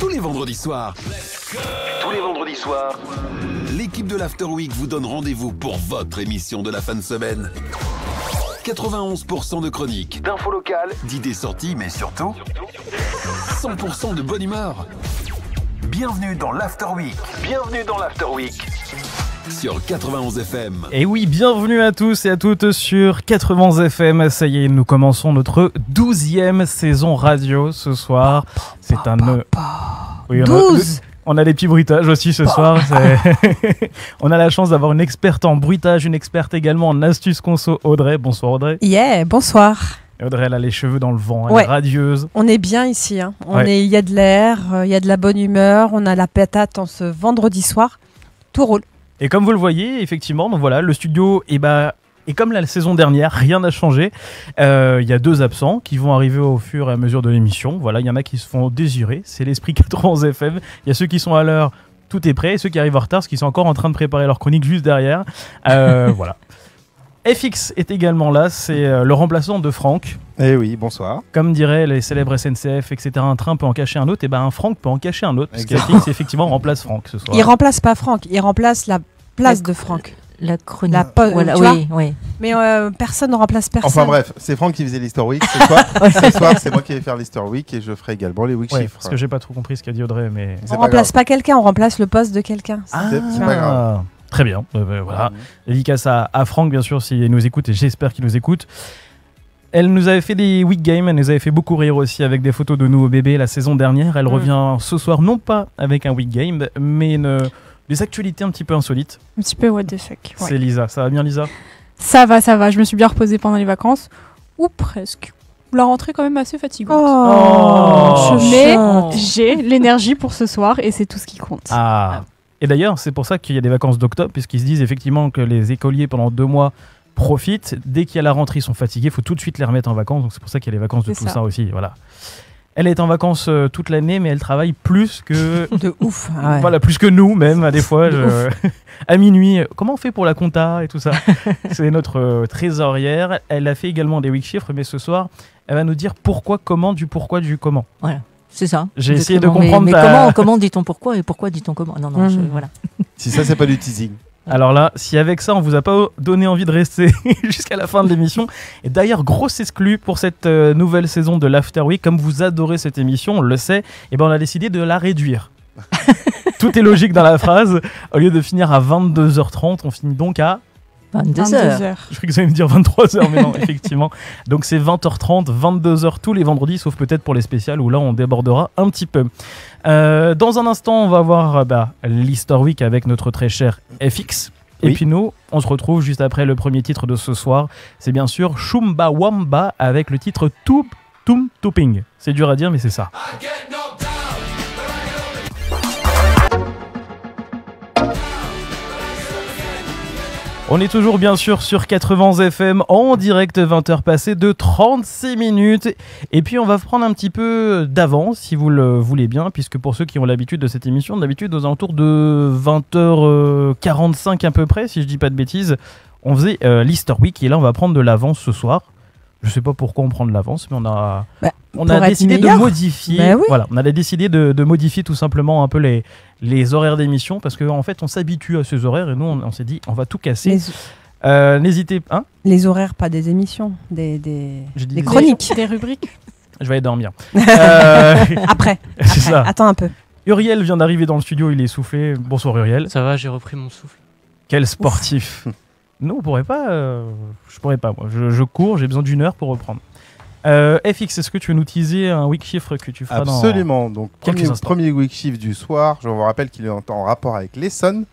tous les vendredis soirs. Tous les vendredis soirs, l'équipe de l'After Week vous donne rendez-vous pour votre émission de la fin de semaine. 91% de chroniques, d'infos locales, d'idées sorties, mais surtout 100% de bonne humeur. Bienvenue dans l'After Week. Bienvenue dans l'After Week. Sur 91 FM. Et oui, bienvenue à tous et à toutes sur 91 FM. Ça y est, nous commençons notre 12e saison radio ce soir. C'est un... Oui, 12 on a des petits bruitages aussi ce soir. On a la chance d'avoir une experte en bruitage, une experte également en astuces conso, Audrey. Bonsoir Audrey. Yeah, bonsoir. Audrey, elle a les cheveux dans le vent, elle Ouais. est radieuse. On est bien ici. Hein. Ouais. Il y a de l'air, il y a de la bonne humeur, on a la patate en ce vendredi soir. Tout roule. Et comme vous le voyez, effectivement, donc voilà, le studio et comme la saison dernière, rien n'a changé. Il y a 2 absents qui vont arriver au fur et à mesure de l'émission. Voilà, il y en a qui se font désirer. C'est l'esprit 91 FM. Il y a ceux qui sont à l'heure, tout est prêt. Et ceux qui arrivent en retard, parce qu'ils sont encore en train de préparer leur chronique juste derrière. Voilà. FX est également là. C'est le remplaçant de Franck. Eh oui, bonsoir. Comme diraient les célèbres SNCF, etc. Un train peut en cacher un autre. Et ben un Franck peut en cacher un autre. Parce que FX, effectivement, remplace Franck ce soir. Il remplace pas Franck, il remplace la place de Franck. La chronique. Voilà, tu oui, oui. Mais personne ne remplace personne. Enfin bref, c'est Franck qui faisait l'Easter Week. Ce soir, c'est moi qui vais faire l'Easter Week et je ferai également les week Ouais, chiffres. parce que j'ai pas trop compris ce qu'a dit Audrey, mais... C'est On pas remplace grave. pas quelqu'un, on remplace le poste de quelqu'un. C'est pas grave. Très bien, voilà. Dédicace à Franck, bien sûr, s'il nous écoute, et j'espère qu'il nous écoute. Elle nous avait fait des week games, elle nous avait fait beaucoup rire aussi avec des photos de nous au bébé la saison dernière. Elle revient ce soir, non pas avec un week game, mais des actualités un petit peu insolites. Un petit peu what the fuck. Ouais. C'est Lisa, ça va bien Lisa? Ça va. Je me suis bien reposée pendant les vacances. Ou presque. La rentrée quand même assez fatigante. Oh, Mais chouchou. j'ai l'énergie pour ce soir et c'est tout ce qui compte. Ah. Et d'ailleurs, c'est pour ça qu'il y a des vacances d'octobre, puisqu'ils se disent effectivement que les écoliers pendant 2 mois profitent. Dès qu'il y a la rentrée, ils sont fatigués, il faut tout de suite les remettre en vacances. Donc c'est pour ça qu'il y a les vacances de C'est tout ça. ça aussi. Voilà. Elle est en vacances toute l'année, mais elle travaille plus que... De ouf. Ah ouais. Voilà, plus que nous même, à des fois. À minuit, comment on fait pour la compta et tout ça? C'est notre trésorière. Elle a fait également des week chiffres, mais ce soir, elle va nous dire pourquoi, comment, du comment. Voilà, c'est ça. J'ai essayé de Exactement. comprendre Mais ta- comment dit-on pourquoi et pourquoi dit-on comment? Non, voilà. Si ça, c'est pas du teasing. Alors là, si avec ça, on vous a pas donné envie de rester jusqu'à la fin de l'émission. Et d'ailleurs, grosse exclue pour cette nouvelle saison de l'After Week. Comme vous adorez cette émission, on le sait, et ben on a décidé de la réduire. Tout est logique dans la phrase. Au lieu de finir à 22h30, on finit donc à... 22 heures. Je crois que vous allez me dire 23h, mais non, effectivement. Donc c'est 20h30, 22h tous les vendredis, sauf peut-être pour les spéciales où là on débordera un petit peu. Dans un instant, on va voir l'Easter Week avec notre très cher FX. Et Oui. puis nous, on se retrouve juste après le premier titre de ce soir. C'est bien sûr Shumba Wamba avec le titre Toop Toom Tooping. C'est dur à dire, mais c'est ça. On est toujours bien sûr sur 80 FM en direct 20h passées de 36 minutes. Et puis on va prendre un petit peu d'avance si vous le voulez bien, puisque pour ceux qui ont l'habitude de cette émission, d'habitude aux alentours de 20h45 à peu près, si je dis pas de bêtises, on faisait l'Easter Week et là on va prendre de l'avance ce soir. Je sais pas pourquoi on prend de l'avance, mais on a pour être décidé de meilleur. modifier. Ben oui. Voilà, on a décidé de modifier tout simplement un peu les horaires d'émission parce qu'en fait on s'habitue à ces horaires et nous on s'est dit on va tout casser. N'hésitez pas. Les horaires, pas des émissions, des J'ai dit des des chroniques. Des rubriques. Je vais aller dormir. Après. C'est ça. Attends un peu. Uriel vient d'arriver dans le studio, il est essoufflé. Bonsoir Uriel. Ça va, j'ai repris mon souffle. Quel sportif. Non, on pourrait pas. Je pourrais pas moi. Je cours, j'ai besoin d'1 heure pour reprendre. FX, est-ce que tu veux nous teaser un week chiffre que tu feras Absolument. Donc, quelques instants. premier week shift du soir. Je vous rappelle qu'il est en rapport avec l'Essonne.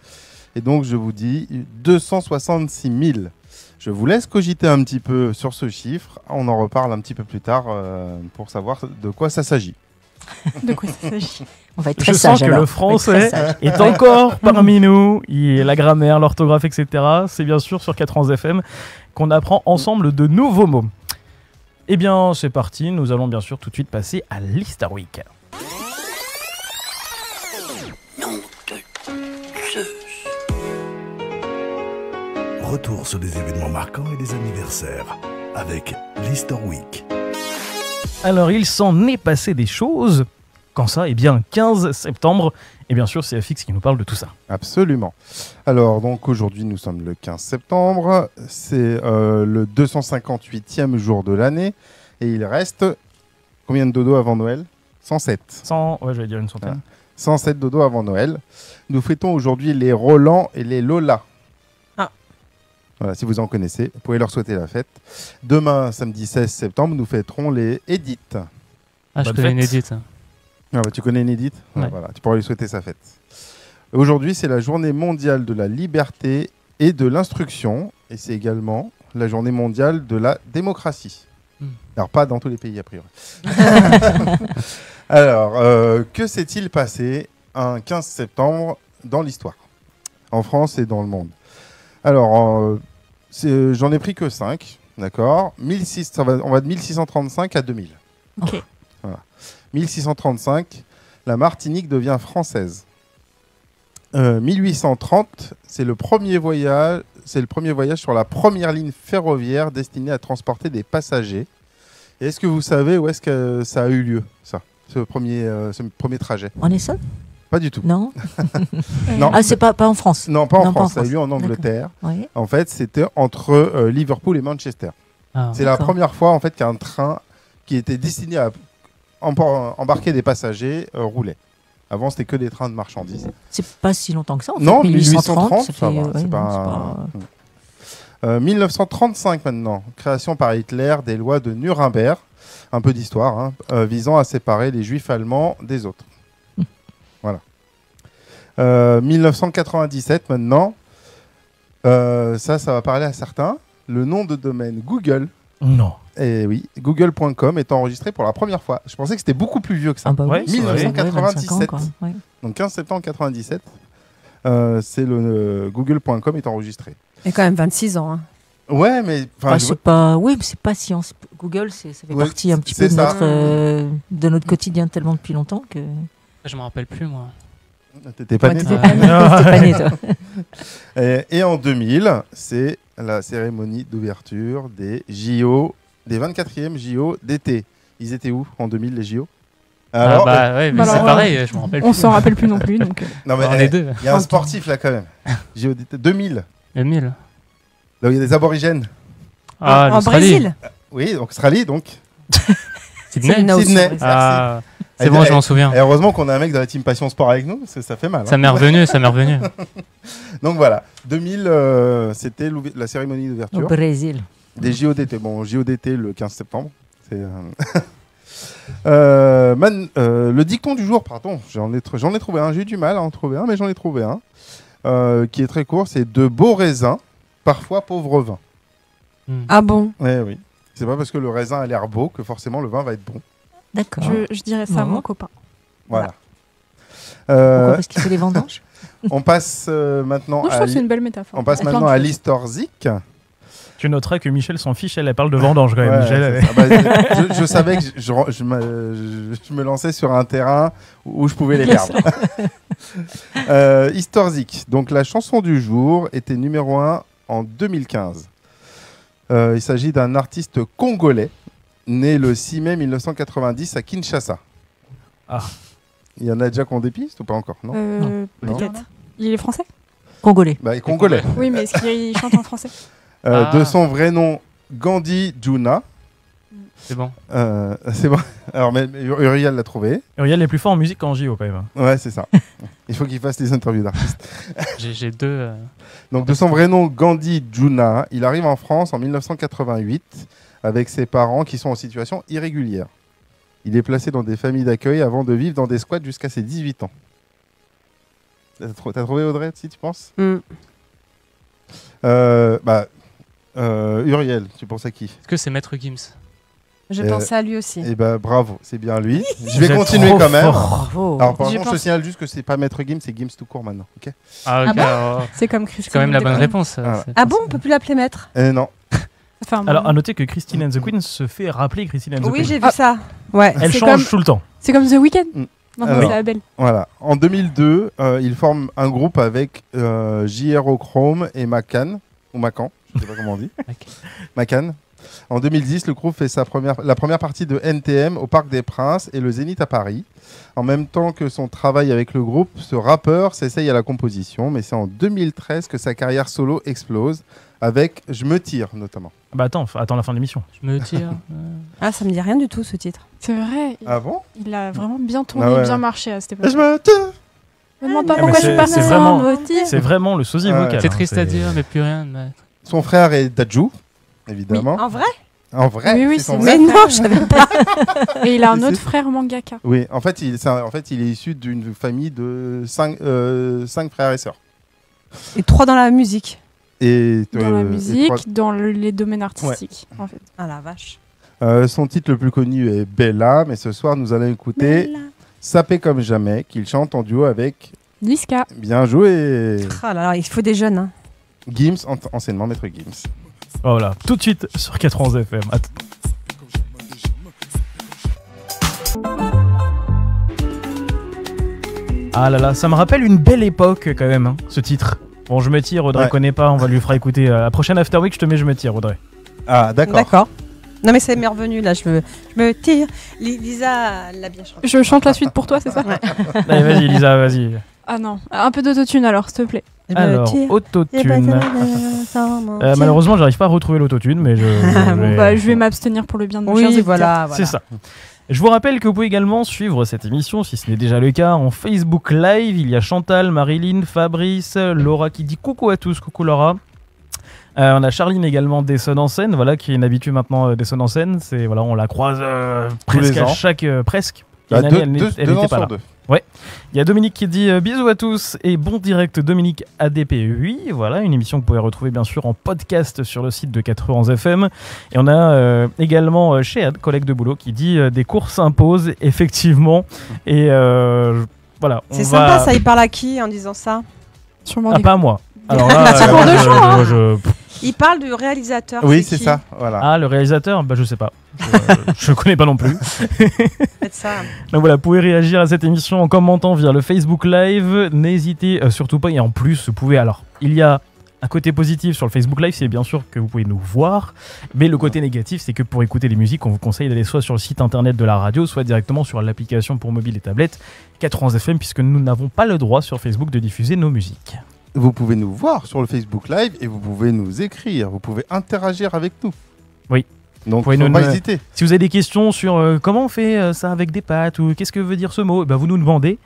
Et donc, je vous dis 266 000. Je vous laisse cogiter un petit peu sur ce chiffre. On en reparle un petit peu plus tard pour savoir de quoi ça s'agit. De quoi ça s'agit? On va être Je très sens sage que alors. le français est encore parmi nous. La grammaire, l'orthographe, etc. C'est bien sûr sur 80 FM qu'on apprend ensemble de nouveaux mots. Eh bien, c'est parti. Nous allons bien sûr tout de suite passer à l'Easter Week. Retour sur des événements marquants et des anniversaires avec l'Easter Week. Alors, il s'en est passé des choses. Quand ça? Eh bien, 15 septembre. Et bien sûr, c'est FX qui nous parle de tout ça. Absolument. Alors, donc aujourd'hui, nous sommes le 15 septembre. C'est le 258e jour de l'année. Et il reste combien de dodos avant Noël? 107. 100, ouais, j'allais dire une centaine. 107 dodos avant Noël. Nous fêtons aujourd'hui les Roland et les Lola. Ah. Voilà, si vous en connaissez, vous pouvez leur souhaiter la fête. Demain, samedi 16 septembre, nous fêterons les Edith. Ah, je Bonne connais fête. une Edith. Ah bah, tu connais une Edith? Ouais. Voilà, tu pourras lui souhaiter sa fête. Aujourd'hui, c'est la journée mondiale de la liberté et de l'instruction. Et c'est également la journée mondiale de la démocratie. Alors, pas dans tous les pays, a priori. Alors, que s'est-il passé un 15 septembre dans l'histoire, en France et dans le monde? Alors, j'en ai pris que 5, d'accord. On va de 1635 à 2000. Ok. Voilà. 1635, la Martinique devient française. 1830, c'est le premier voyage sur la première ligne ferroviaire destinée à transporter des passagers. Et est-ce que vous savez où est-ce que ça a eu lieu, ça, ce premier trajet? En Essonne? Pas du tout. Non. Non. Ah, c'est pas en France. Non, pas en Non, pas en France. Ça a eu lieu en Angleterre. Oui. En fait, c'était entre Liverpool et Manchester. Ah. C'est la D'accord. première fois en fait qu'un train qui était destiné à embarquer des passagers roulait. Avant, c'était que des trains de marchandises. C'est pas si longtemps que ça. En Non, fait. 1830, ça ça fait, va, ouais, c'est non, pas... 1935 maintenant, création par Hitler des lois de Nuremberg, un peu d'histoire, hein, visant à séparer les juifs allemands des autres. Voilà. 1997 maintenant, ça va parler à certains. Le nom de domaine Google, Non. et oui, google.com est enregistré pour la première fois. Je pensais que c'était beaucoup plus vieux que ça. Ah bah Ouais, oui, c'est vrai, 1997. 25 ans, quoi. Ouais. Donc 15 septembre 97, c'est le google.com est enregistré. Il y a quand même 26 ans. Hein. Ouais, mais Ah, c'est pas, oui, mais c'est pas science. Google, ça fait Ouais, partie un petit c'est peu ça. de notre quotidien tellement depuis longtemps que. Je me rappelle plus, moi. t'étais pas Ouais, né, t'étais toi. pas né, t'étais pas né, toi. Et en 2000, c'est la cérémonie d'ouverture des JO, des 24e JO d'été. Ils étaient où en 2000 les JO? Alors, ouais, mais Bah c'est alors, pareil, je me rappelle On plus. s'en rappelle plus non plus. Donc, non mais On est deux. il y a un sportif là quand même. JO d'été 2000. Le 1000. Là où il y a des aborigènes. Ah, en l'Australie. Brésil. Oui, donc Australie donc. Sydney. Sydney. Sydney. Merci. Ah, c'est Et- bon, je et- m'en souviens. Et heureusement qu'on a un mec de la team Passion Sport avec nous, parce que ça fait mal. Ça hein. m'est revenu, ça m'est revenu. Donc voilà, 2000, c'était la cérémonie Au d'ouverture Brésil. des JO d'été. Bon, JO d'été le 15 septembre. C'est, le dicton du jour, pardon, j'en ai trouvé un. J'ai eu du mal à en trouver un, mais j'en ai trouvé un qui est très court. C'est de beaux raisins, parfois pauvre vin. Ah bon? Oui. C'est pas parce que le raisin a l'air beau que forcément le vin va être bon. D'accord. je dirais ça à Non. mon copain. Voilà. Pourquoi? Parce qu'il fait les vendanges. On passe maintenant Non, je à trouve que c'est une belle métaphore. on passe Il y a plein maintenant de à choses. l'historzik. Tu noteras que Michel s'en fiche, elle parle de vendange quand même. Ouais, Michel, c'est ça. Bah, je savais que je me lançais sur un terrain où je pouvais les perdre. Historzik. Donc la chanson du jour était numéro 1 en 2015. Il s'agit d'un artiste congolais né le 6 mai 1990 à Kinshasa. Ah. Il y en a déjà qu'on dépiste ou pas encore? Non. Non. Peut-être. Il est français? Congolais. Bah, congolais. Oui, mais est-ce qu'il chante en français? De son vrai nom, Gandhi Djouna. C'est bon. C'est bon. Alors, mais Uriel l'a trouvé. Uriel est plus fort en musique qu'en JO quand même. Ouais, c'est ça. Il faut qu'il fasse les interviews d'artistes. J'ai deux. Donc, de son vrai nom, Gandhi Djouna, il arrive en France en 1988 avec ses parents qui sont en situation irrégulière. Il est placé dans des familles d'accueil avant de vivre dans des squats jusqu'à ses 18 ans. T'as trouvé Audrey, si tu penses? Uriel, tu penses à qui? Est-ce que c'est Maître Gims? Je pensais à lui aussi. Eh ben, bravo, c'est bien lui. Je Vous vais êtes continuer trop quand même. fort. Bravo. Alors, par J'ai contre, je te pensé- signale juste que c'est pas Maître Gims, c'est Gims tout court maintenant. Ok. Ah, ok. Ah bon alors, C'est comme Christine. c'est quand même la bonne Debré. réponse. Ah. Ah bon, on peut plus l'appeler maître? Non. Ça fait un Alors, moment. à noter que Christine and the Queen se fait rappeler Christine and the Oui, Queen. j'ai vu ça. Ouais. Elle C'est change comme- tout le temps. C'est comme The Weeknd. Mm. Maintenant, Alors. c'est Abel. Voilà. En 2002, il forme un groupe avec JRO Chrome et Macan, ou Macan, je sais pas comment on dit. Ok. Macan. En 2010, le groupe fait la première partie de NTM au Parc des Princes et le Zénith à Paris. En même temps que son travail avec le groupe, ce rappeur s'essaye à la composition, mais c'est en 2013 que sa carrière solo explose, avec Je me tire notamment. Bah attends la fin de l'émission. Je me tire. Ah, ça me dit rien du tout ce titre. C'est vrai. Ah bon? Il a vraiment bien tourné, Ah ouais. bien marché à cette époque. Je me tire. Je me demande pas Ah, pourquoi mais je suis pas c'est sans vraiment- motif. C'est vraiment le sosie Ouais. vocal. C'est hein, triste à dire, mais plus rien. Son frère est Dadju, évidemment. En vrai? En vrai, Oui, oui, c'est son c'est vrai Mais vrai. non, je savais pas. Et il a un C'est- autre frère mangaka. Oui, en fait, il est issu d'une famille de 5 frères et sœurs. Et 3 dans la musique. Et, Dans la et musique, trois- dans les domaines artistiques, en fait. Ah la vache. son titre le plus connu est Bella, mais ce soir, nous allons écouter Sapé comme jamais, qu'il chante en duo avec Niska. Bien joué Ah là là, il faut des jeunes. Hein. Gims, anciennement Maître Gims. Voilà, tout de suite sur 91 FM. Ah là là, ça me rappelle une belle époque quand même, hein, ce titre. Bon, je me tire, Audrey Ouais. connaît pas, on va lui fera écouter. La prochaine After Week, je te mets Je me tire, Audrey. Ah, d'accord. D'accord. Non mais c'est m'est revenu là, je me tire. Lisa l'a bien chanté. Je chante la suite pour toi, c'est ça? Allez, vas-y, Lisa, vas-y. Ah non, un peu d'autotune alors, s'il te plaît. Je me Alors, tire. autotune. Malheureusement, j'arrive pas à retrouver l'autotune, mais Bon, bah, je vais m'abstenir pour le bien de nos chers Oui, auditeurs. voilà. C'est ça. Je vous rappelle que vous pouvez également suivre cette émission, si ce n'est déjà le cas, en Facebook Live. Il y a Chantal, Marilyn, Fabrice, Laura qui dit coucou à tous, coucou Laura. On a Charline également d'Essonne en scène, voilà, qui est une habituée maintenant d'Essonne en scène. C'est voilà, on la croise presque les à ans. chaque presque. Il y a une année, elle deux ans n'était pas sur là. deux. Il y a Dominique qui dit bisous à tous et bon direct Dominique ADP8. Voilà, une émission que vous pouvez retrouver bien sûr en podcast sur le site de 91 FM. Et on a également Chéad, collègue de boulot, qui dit des cours s'imposent effectivement. Et voilà. C'est sympa ça, il parle à qui en disant ça? Sûrement Ah, des- pas à moi. Alors là, C'est cours de chant, hein. Il parle du réalisateur. Oui, c'est qui ça. Voilà. Ah, le réalisateur, bah je sais pas. Je connais pas non plus. Faites ça. Donc voilà, vous pouvez réagir à cette émission en commentant via le Facebook Live. N'hésitez surtout pas. Et en plus, vous pouvez. Alors, il y a un côté positif sur le Facebook Live, c'est bien sûr que vous pouvez nous voir. Mais le côté négatif, c'est que pour écouter les musiques, on vous conseille d'aller soit sur le site internet de la radio, soit directement sur l'application pour mobile et tablette 91 FM, puisque nous n'avons pas le droit sur Facebook de diffuser nos musiques. Vous pouvez nous voir sur le Facebook Live et vous pouvez nous écrire. Vous pouvez interagir avec nous. Oui. Donc, Vous pouvez faut nous- pas hésiter. Si vous avez des questions sur comment on fait ça avec des pâtes ou qu'est-ce que veut dire ce mot, bah vous nous demandez.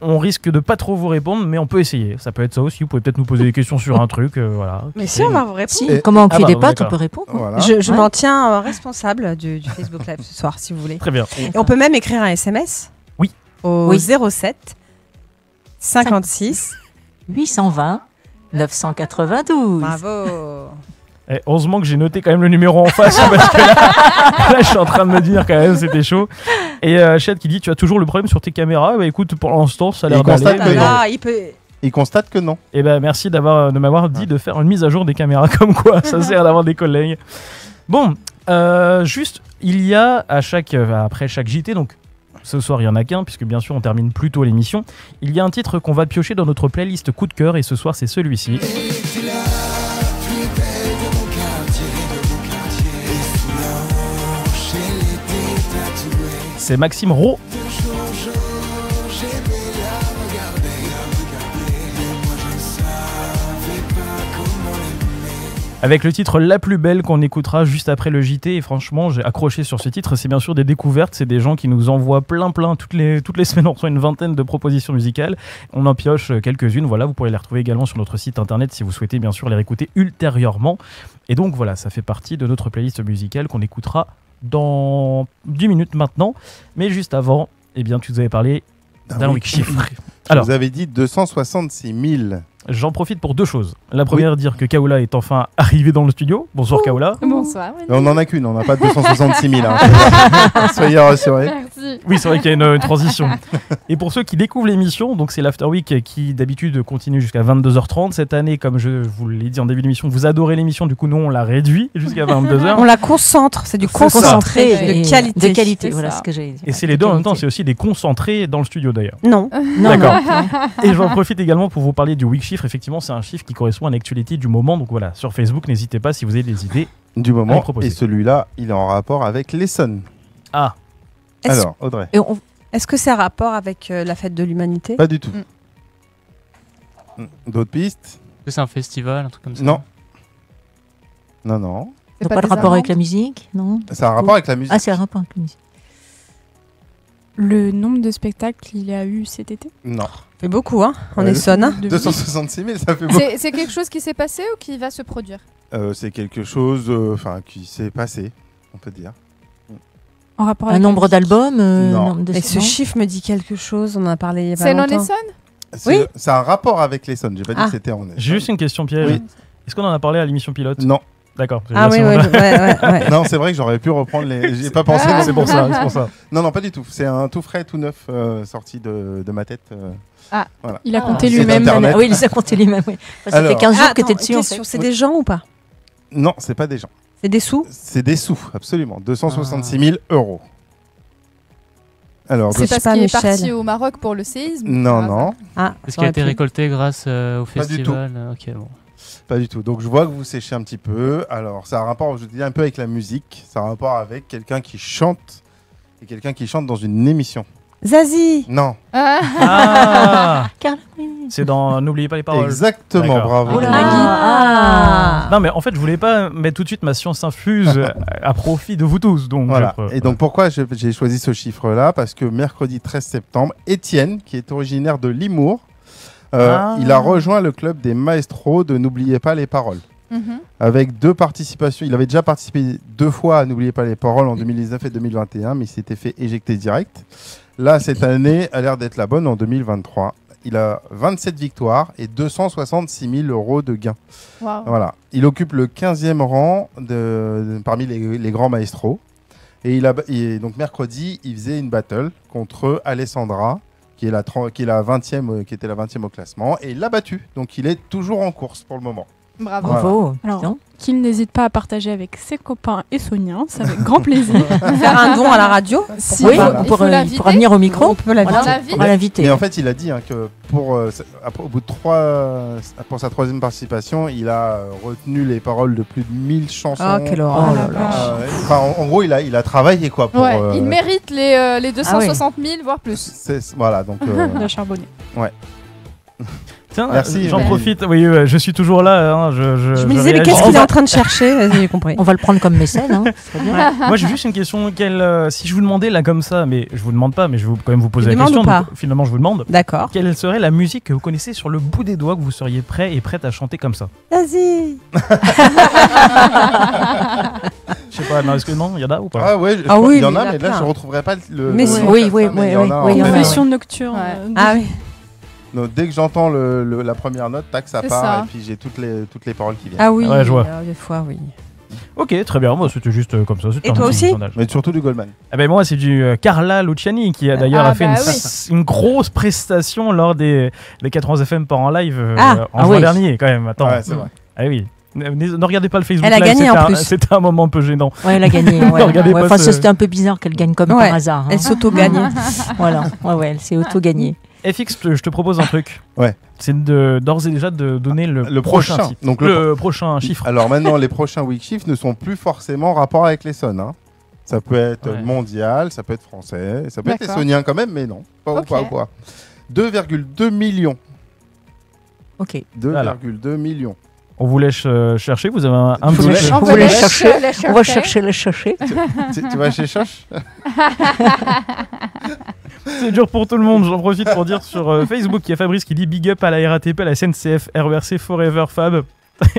On risque de pas trop vous répondre, mais on peut essayer. Ça peut être ça aussi. Vous pouvez peut-être nous poser des questions sur un truc. Voilà. Mais si, on va vous répondre. Si, Et- comment on cuit Ah, des pardon, pâtes, on d'accord. peut répondre. Voilà. Je Ouais. m'en tiens responsable du Facebook Live ce soir, si vous voulez. Très bien. Et on peut même écrire un SMS. Oui. Au Oui. 07 56. 820 992. Bravo. Eh, heureusement que j'ai noté quand même le numéro en face parce que là, je suis en train de me dire quand même c'était chaud. Et Chad qui dit tu as toujours le problème sur tes caméras. Bah écoute, pour l'instant ça a l'air Il constate d'aller. que mais- non. Là, il peut. Il constate que non. Et ben merci de m'avoir dit de faire une mise à jour des caméras comme quoi ça sert d'avoir des collègues. Bon, juste il y a après chaque JT donc. Ce soir, il n'y en a qu'un, puisque bien sûr, on termine plus tôt l'émission. Il y a un titre qu'on va piocher dans notre playlist coup de cœur, et ce soir, c'est celui-ci. C'est Maxime Rowe. Avec le titre La Plus Belle qu'on écoutera juste après le JT. Et franchement, j'ai accroché sur ce titre. C'est bien sûr des découvertes. C'est des gens qui nous envoient plein. Toutes les semaines, on reçoit une vingtaine de propositions musicales. On en pioche quelques-unes. Voilà, vous pourrez les retrouver également sur notre site internet si vous souhaitez bien sûr les réécouter ultérieurement. Et donc voilà, ça fait partie de notre playlist musicale qu'on écoutera dans 10 minutes maintenant. Mais juste avant, eh bien, tu nous avais parlé d'un week chiffre. Alors, Vous avez dit 266 000. j'en profite pour deux choses. La première, dire que Kaola est enfin arrivé dans le studio. Bonsoir Kaola. Bonsoir. Mais on n'en a qu'une, on n'a pas 266 000. Hein. Soyez rassurés. Merci. Vas-y. Oui, c'est vrai qu'il y a une transition. Et pour ceux qui découvrent l'émission, donc c'est l'After Week qui d'habitude continue jusqu'à 22h30. Cette année, comme je vous l'ai dit en début d'émission, vous adorez l'émission, du coup nous on l'a réduit jusqu'à 22h. On la concentre, c'est du C'est ça. concentré de qualité. De qualité, C'est voilà ça. ce que j'allais dire. Et c'est les deux en même temps, c'est aussi des concentrés dans le studio d'ailleurs. Non. Non, D'accord. non. Et j'en profite également pour vous parler du Week Chiffre. Effectivement, c'est un chiffre qui correspond à l'actualité du moment. Donc voilà, sur Facebook, n'hésitez pas si vous avez des idées. Du à me moment. proposer. Et celui-là, il est en rapport avec l'Essonne. Ah, Est-ce Alors, Audrey. Et est-ce que c'est un rapport avec la fête de l'humanité? Pas du tout. D'autres pistes? Est-ce que c'est un festival, un truc comme ça? Non. Non, non. c'est pas de rapport avec la musique, non? C'est un rapport avec la musique. Ah, c'est un rapport avec la musique. Le nombre de spectacles qu'il y a eu cet été. Non. Ça fait beaucoup, hein. On Ouais. est sonne. Hein. 266 000, ça fait beaucoup. C'est quelque chose qui s'est passé ou qui va se produire? C'est quelque chose qui s'est passé, on peut dire. En rapport Un avec nombre la musique. d'albums Non. nombre de- Et ce non chiffre me dit quelque chose. On en a parlé il y a pas C'est non longtemps. Essonne? Oui. C'est un rapport avec l'Essonne. J'ai pas dit Ah. que c'était en Essonne. j'ai juste une question piège. Oui. Est-ce qu'on en a parlé à l'émission pilote? Non. D'accord. Ah oui, ouais. Non, c'est vrai que j'aurais pu reprendre les. J'ai pas pensé. mais C'est pour ça, c'est pour ça. Non, non, pas du tout. C'est un tout frais, tout neuf, sorti de ma tête. Voilà. Il a compté C'est lui-même. d'Internet. Ah oui, il les a comptés lui-même. Oui. Enfin, ça fait Alors. 15 jours Ah, que t'es attends, dessus. En fait. C'est des gens ou pas? Non, c'est pas des gens. C'est des sous? C'est des sous, absolument. 266 000 euros. Alors, C'est Je sais parce pas, qu'il est Michel. parti au Maroc pour le séisme? non, Ah, non, Ah, Est-ce ça qu'il a aurait été pu. récolté grâce au Pas du tout. festival? Ok, bon. pas du tout. Donc, je vois que vous séchez un petit peu. Alors, ça a un rapport, je dis un peu avec la musique. Ça a un rapport avec quelqu'un qui chante et quelqu'un qui chante dans une émission. Zazie. Non, Ah. Ah, Carla, oui. c'est dans N'oubliez pas les paroles. exactement, D'accord. bravo. Oh là. Ah. Non, mais en fait, je voulais pas mettre tout de suite ma science infuse à profit de vous tous. Donc, Voilà. je- Et donc pourquoi j'ai choisi ce chiffre-là? Parce que mercredi 13 septembre, Étienne, qui est originaire de Limours, il a rejoint le club des maestros de N'oubliez pas les paroles. Mhm. Avec 2 participations. Il avait déjà participé 2 fois à N'oubliez pas les paroles en 2019 et 2021, mais il s'était fait éjecter direct. Là, cette année a l'air d'être la bonne en 2023. Il a 27 victoires et 266 000 euros de gains. Waouh. Voilà. Il occupe le 15e rang parmi les grands maestros. Et donc mercredi, il faisait une battle contre Alessandra, qui était la 20e au classement. Et il l'a battu. Donc il est toujours en course pour le moment. Bravo. Bravo. Alors, Dis donc. qu'il n'hésite pas à partager avec ses copains et Sonia, c'est avec grand plaisir. Faire un don à la radio. Oui, Voilà. il pourra l'inviter. venir au micro. On peut la Voilà, On l'invite. on va l'inviter. Mais en fait, il a dit que au bout de pour sa 3e participation, il a retenu les paroles de plus de 1000 chansons. Oh, quelle horreur. Oh là là. Enfin, en gros, il a travaillé quoi pour. Ouais, il mérite les 260 000, voire plus. Voilà, donc. de charbonner. Tiens, Merci, j'en mais- profite. Oui, je suis toujours là. Hein, Je me disais, mais réagis. qu'est-ce qu'il est en train de chercher? Vas-y, j'ai compris. On va le prendre comme mécène. Hein. C'est très bien. Moi, j'ai juste une question. Si je vous demandais là comme ça, mais je vous demande pas, mais je vais quand même vous poser Tu la demandes question. ou pas donc, finalement, je vous demande. D'accord. Quelle serait la musique que vous connaissez sur le bout des doigts que vous seriez prêt et prête à chanter comme ça? Vas-y. Je sais pas, non, est-ce que non, il y en a ou pas? Ah ouais, Ah oui, il y en mais a, il y en a mais là plein. je retrouverai pas le. Mais si. Oui, oui, mais il y oui, en a oui, en oui, fait. oui. Confession nocturne. Ouais. Ah oui. Donc, dès que j'entends la première note, tac, ça C'est part, ça. et puis j'ai toutes les paroles qui viennent. Ah oui. Ouais, je vois. Des fois, oui. Ok, très bien. Moi, c'était juste comme ça. c'était Et un toi petit aussi sondage. Mais surtout du Goldman. Ah ben moi, c'est du Carla Luciani qui a d'ailleurs Ah a fait bah une grosse prestation lors des 80 FM par en live en juin oui. dernier quand même. Attends. Ouais, c'est vrai. Ah oui. Ne regardez pas le Facebook Elle a Live, gagné c'était en un- plus. C'était un moment un peu gênant. Ouais, elle a gagné. Ouais. Regardez Ouais, pas enfin, ce- c'était un peu bizarre qu'elle gagne comme Ouais. par hasard. hein. Elle s'auto-gagne. Voilà. Ouais, elle s'est auto-gagnée. FX, je te propose un truc. Ouais. C'est d'ores et déjà de donner le prochain. titre. Donc le prochain chiffre. Alors maintenant, les prochains week shifts ne sont plus forcément en rapport avec l'Essonne. Hein. Ça peut être Ouais. mondial, ça peut être français, ça peut être D'accord. essonien quand même, mais non. Pas Ok. ou pas. 2,2 millions. Ok. 2,2 millions. On vous laisse chercher. Vous avez un Je vous petit. laisse- On va les chercher. On va chercher. les chercher. Tu vas chez Choche? C'est dur pour tout le monde. J'en profite pour dire sur Facebook qu'il y a Fabrice qui dit big up à la RATP, à la SNCF, RERC Forever Fab.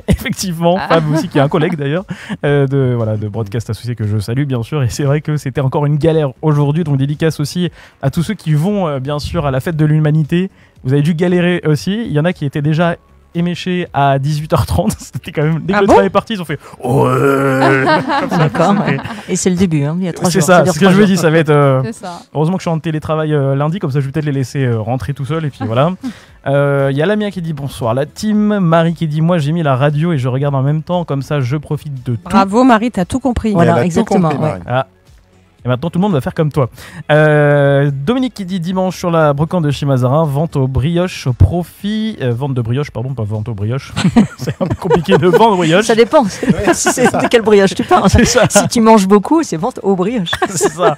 Effectivement, Fab aussi, qui est un collègue d'ailleurs, de Broadcast Associé que je salue bien sûr. Et c'est vrai que c'était encore une galère aujourd'hui. Donc dédicace aussi à tous ceux qui vont bien sûr à la fête de l'humanité. Vous avez dû galérer aussi. Il y en a qui étaient déjà éméché à 18h30. C'était quand même. Dès que Ah le bon train est parti, ils ont fait ouais. D'accord. Ouais. Et c'est le début, hein, il y a 3 C'est jours. ça, dure ce que 3 je me jours. dis, ça va être. C'est ça. Heureusement que je suis en télétravail lundi, comme ça je vais peut-être les laisser rentrer tout seul et puis voilà. Il y a Lamia qui dit bonsoir la team, Marie qui dit moi j'ai mis la radio et je regarde en même temps, comme ça je profite de tout. Bravo Marie, t'as tout compris. Voilà, Elle a tout exactement, compris, ouais. Marie. Ah. Et maintenant tout le monde va faire comme toi. Dominique qui dit dimanche sur la brocante de Shimazara, vente aux brioches au profit. Vente de brioches, pardon, pas vente aux brioches. C'est un peu compliqué de vendre aux brioches. Ça dépend. Si c'est de quelle brioche tu parles. C'est ça. Si tu manges beaucoup, c'est vente aux brioches. C'est ça.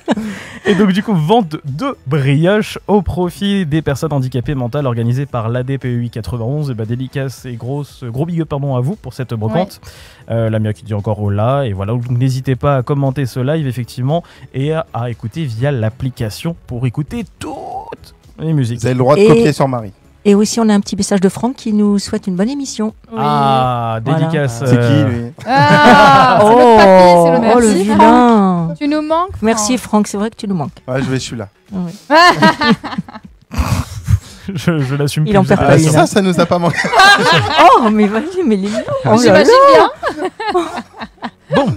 Et donc du coup, vente de brioches au profit des personnes handicapées mentales organisée par l'ADPEI 91. Et bah dédicace et gros big up à vous pour cette brocante. Lamia qui dit encore hola. Et voilà, donc n'hésitez pas à commenter ce live effectivement et à écouter via l'application pour écouter toutes les musiques. Vous avez le droit de Et- copier sur Marie. Et aussi, on a un petit message de Franck qui nous souhaite une bonne émission. Ah, Voilà. dédicace. C'est qui lui? Ah, c'est notre papy, c'est le oh, le merci, Franck. vilain. Tu nous manques. Merci Franck. Franck, c'est vrai que tu nous manques. Ouais, je suis là. Ouais. Je l'assume Il plus, en vous perd avez pas raison. une. Ça nous a pas manqué. Oh, mais vas-y, mais les mignons. Oh là J'imagine là. bien. Bon,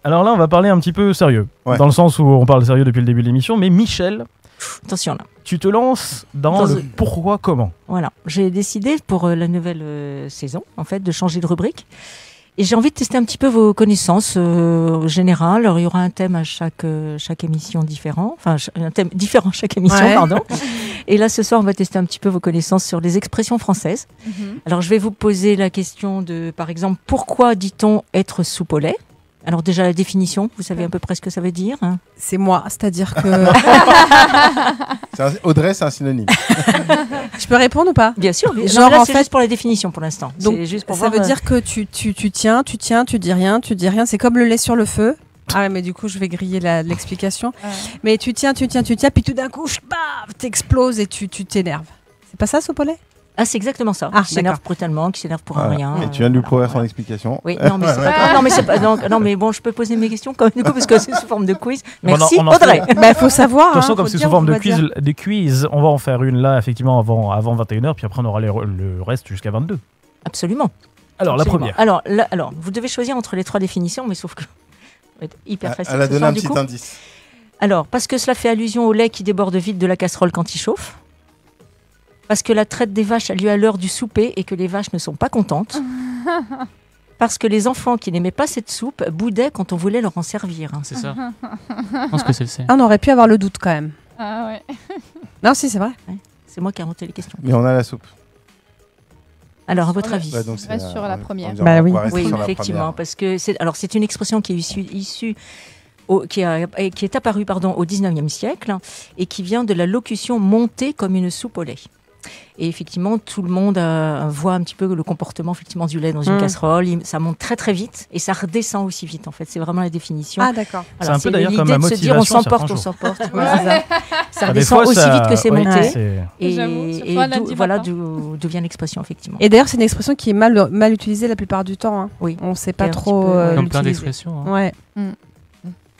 alors là, on va parler un petit peu sérieux. Ouais. Dans le sens où on parle sérieux depuis le début de l'émission. Mais Michel, Attention là. tu te lances dans le pourquoi, comment. Voilà, j'ai décidé pour la nouvelle saison, en fait, de changer de rubrique. Et j'ai envie de tester un petit peu vos connaissances générales. Alors, il y aura un thème à chaque émission différent. Enfin, un thème différent chaque émission, Ouais. pardon. Et là, ce soir, on va tester un petit peu vos connaissances sur les expressions françaises. Mhm. Alors, je vais vous poser la question de, par exemple, pourquoi dit-on être soupe au lait ? Alors déjà, la définition, vous savez à peu près ce que ça veut dire, hein ? C'est moi, c'est-à-dire que. Audrey, c'est un synonyme. Je peux répondre ou pas? Bien sûr, Genre, non, là, en c'est fait- juste pour la définition pour l'instant. Donc, C'est juste pour ça voir, veut dire que tu tiens, tu dis rien, C'est comme le lait sur le feu. Ah ouais, mais du coup, je vais griller l'explication. Mais tu tiens, puis tout d'un coup, baf, t'exploses et tu t'énerves. C'est pas ça, soupe au lait? Ah, c'est exactement ça. Ah, Qui s'énerve d'accord. brutalement, qui s'énerve pour Voilà. rien. Et tu viens de lui prouver son voilà. explication. Oui, non, mais c'est pas. Non, mais c'est pas. Non, mais bon, je peux poser mes questions quand même, du coup, parce que c'est sous forme de quiz. Merci, on en Audrey. Bah, faut savoir. De toute façon, hein, comme faut c'est dire, sous forme on de va dire. quiz, on va en faire une là, effectivement, avant 21h, puis après on aura le reste jusqu'à 22. Absolument. Alors, Absolument. la première. Alors, vous devez choisir entre les 3 définitions, mais sauf que. Ça va être hyper facile. Elle a ce donné soir, un du petit coup. indice. Alors, parce que cela fait allusion au lait qui déborde vite de la casserole quand il chauffe. Parce que la traite des vaches a lieu à l'heure du souper et que les vaches ne sont pas contentes. Parce que les enfants qui n'aimaient pas cette soupe boudaient quand on voulait leur en servir. C'est ça. Je pense que c'est le C. Ah, on aurait pu avoir le doute quand même. Ah ouais. Non, si, c'est vrai. C'est moi qui ai inventé les questions. Mais on a la soupe. Alors, à votre avis Ouais, donc c'est reste sur la première. on dirait Bah qu'on oui. va rester Oui, sur la effectivement, première. parce que c'est une expression qui est issue qui est apparue au 19e siècle et qui vient de la locution monter comme une soupe au lait. Et effectivement, tout le monde voit un petit peu le comportement effectivement du lait dans une casserole. Ça monte très très vite et ça redescend aussi vite. En fait, c'est vraiment la définition. Ah, d'accord. C'est un peu d'ailleurs comme l'idée la de se dire on motivation, s'emporte, certains on s'emporte. Ouais. C'est ça. Ça Ah, des redescend fois, aussi ça- vite que c'est oui, monté. c'est- J'avoue, surtout Et un lundi voilà matin. d'où vient l'expression effectivement. Et d'ailleurs, c'est une expression qui est mal utilisée la plupart du temps. Hein. Oui. On sait pas Et un petit trop peu, ouais. Comme plein l'utiliser. d'expressions. hein. Ouais. Mhm.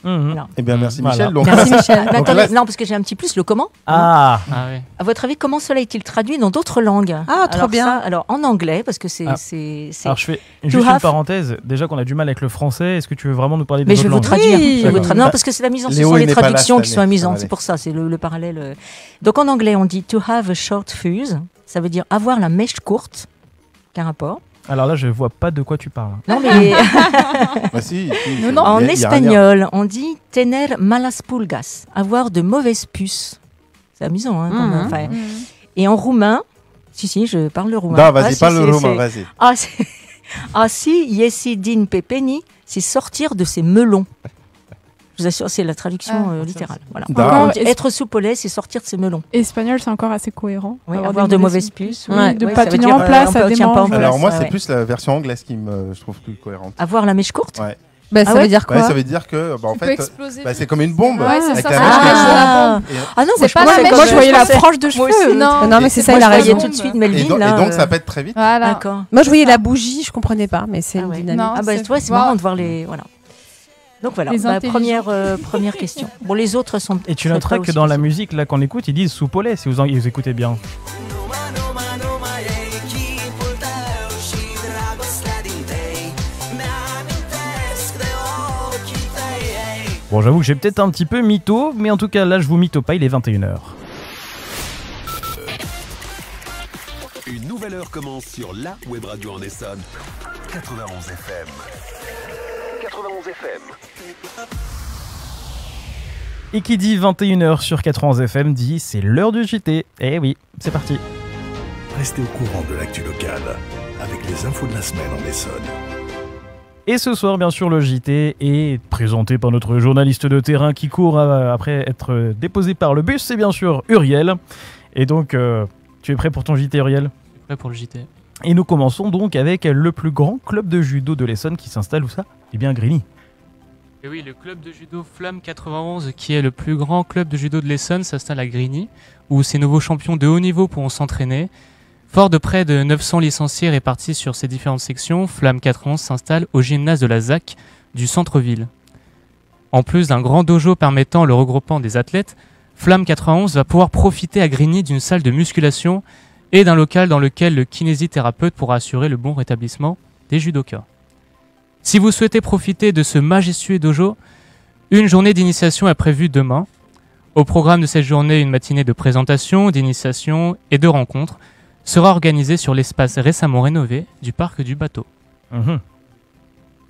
Voilà. Eh bien, merci Voilà. Michel. Donc, Merci Michel. Mais Donc attendez, là- non, parce que j'ai un petit plus, le comment. Ah, Ah oui. À votre avis, comment cela est-il traduit dans d'autres langues? Ah, trop Alors bien. ça, alors en anglais, parce que c'est. Ah. Alors je fais juste une have- parenthèse. Déjà qu'on a du mal avec le français, est-ce que tu veux vraiment nous parler des Mais autres je vais vous langues traduire. Oui. Je vais vous D'accord. tra- Non, parce que c'est la mise en ce Léo, sont il les n'est pas là traductions cette qui sont année, ça amusantes. va C'est aller. pour ça, c'est le parallèle. Donc en anglais, on dit to have a short fuse. Ça veut dire avoir la mèche courte. Qu'un rapport. Alors là, je vois pas de quoi tu parles. Non, mais bah, si, Non, non. en il y a un lien. espagnol, on dit tener malas pulgas. Avoir de mauvaises puces. C'est amusant, hein, comme, Mhm. enfin, Mhm. Et en roumain, si, je parle le roumain. Non, vas-y, Ah, si, parle le si, romain, c'est- vas-y. si, yesi din pepeni, c'est sortir de ses melons. Je vous assure, c'est la traduction littérale. Voilà. D'accord. Donc, être soupe au lait, c'est sortir de ses melons. Espagnol, c'est encore assez cohérent. Oui, avoir de mauvaises puces. Oui, oui, de oui, pas ça veut tenir dire, en place, on ça tient pas en démange. place. Alors moi, c'est ouais. plus la version anglaise qui je trouve plus cohérente. Avoir la mèche courte. Ouais. Bah, ça Ah ouais veut dire quoi? Ouais, ça veut dire que, bah, en Tu peux fait, exploser. bah, c'est comme une bombe. Ouais, c'est avec ça, la c'est mèche la qui mèche est de la jaune. bombe. Et- Ah non, C'est pas la mèche Moi, de je voyais la pensais- frange de Moi cheveux. aussi. Non, Non, mais c'est ça, il a Moi, je voyais raison. tout de suite Et Melvin. donc, là, et donc, ça pète très vite. Voilà. D'accord. Moi, je voyais la bougie, je comprenais pas, mais c'est Ah une ouais. dynamique. Non. Ah bah c'est- tu vois, c'est Wow. marrant de voir les voilà. Donc voilà, Les bah, intelligents. première question. Bon, les autres sont. Et tu sont noteras pas que aussi dans la faciles. musique là qu'on écoute, ils disent soupe au lait si vous écoutez bien. Bon, j'avoue que j'ai peut-être un petit peu mytho, mais en tout cas, là, je vous mytho pas, il est 21h. Une nouvelle heure commence sur la web radio en Essonne. 91 FM. 91 FM. Et qui dit 21h sur 91 FM dit c'est l'heure du JT. Eh oui, c'est parti. Restez au courant de l'actu locale avec les infos de la semaine en Essonne. Et ce soir, bien sûr, le JT est présenté par notre journaliste de terrain qui court après être déposé par le bus. C'est bien sûr Uriel. Et donc, tu es prêt pour ton JT, Uriel ? Je suis prêt pour le JT. Et nous commençons donc avec le plus grand club de judo de l'Essonne qui s'installe où ça ? Eh bien, Grigny. Et oui, le club de judo Flamme 91, qui est le plus grand club de judo de l'Essonne, s'installe à Grigny, où ces nouveaux champions de haut niveau pourront s'entraîner. Fort de près de 900 licenciés répartis sur ces différentes sections, Flamme 91 s'installe au gymnase de la ZAC du centre-ville. En plus d'un grand dojo permettant le regroupement des athlètes, Flamme 91 va pouvoir profiter à Grigny d'une salle de musculation et d'un local dans lequel le kinésithérapeute pourra assurer le bon rétablissement des judokas. Si vous souhaitez profiter de ce majestueux dojo, une journée d'initiation est prévue demain. Au programme de cette journée, une matinée de présentation, d'initiation et de rencontres sera organisée sur l'espace récemment rénové du parc du bateau.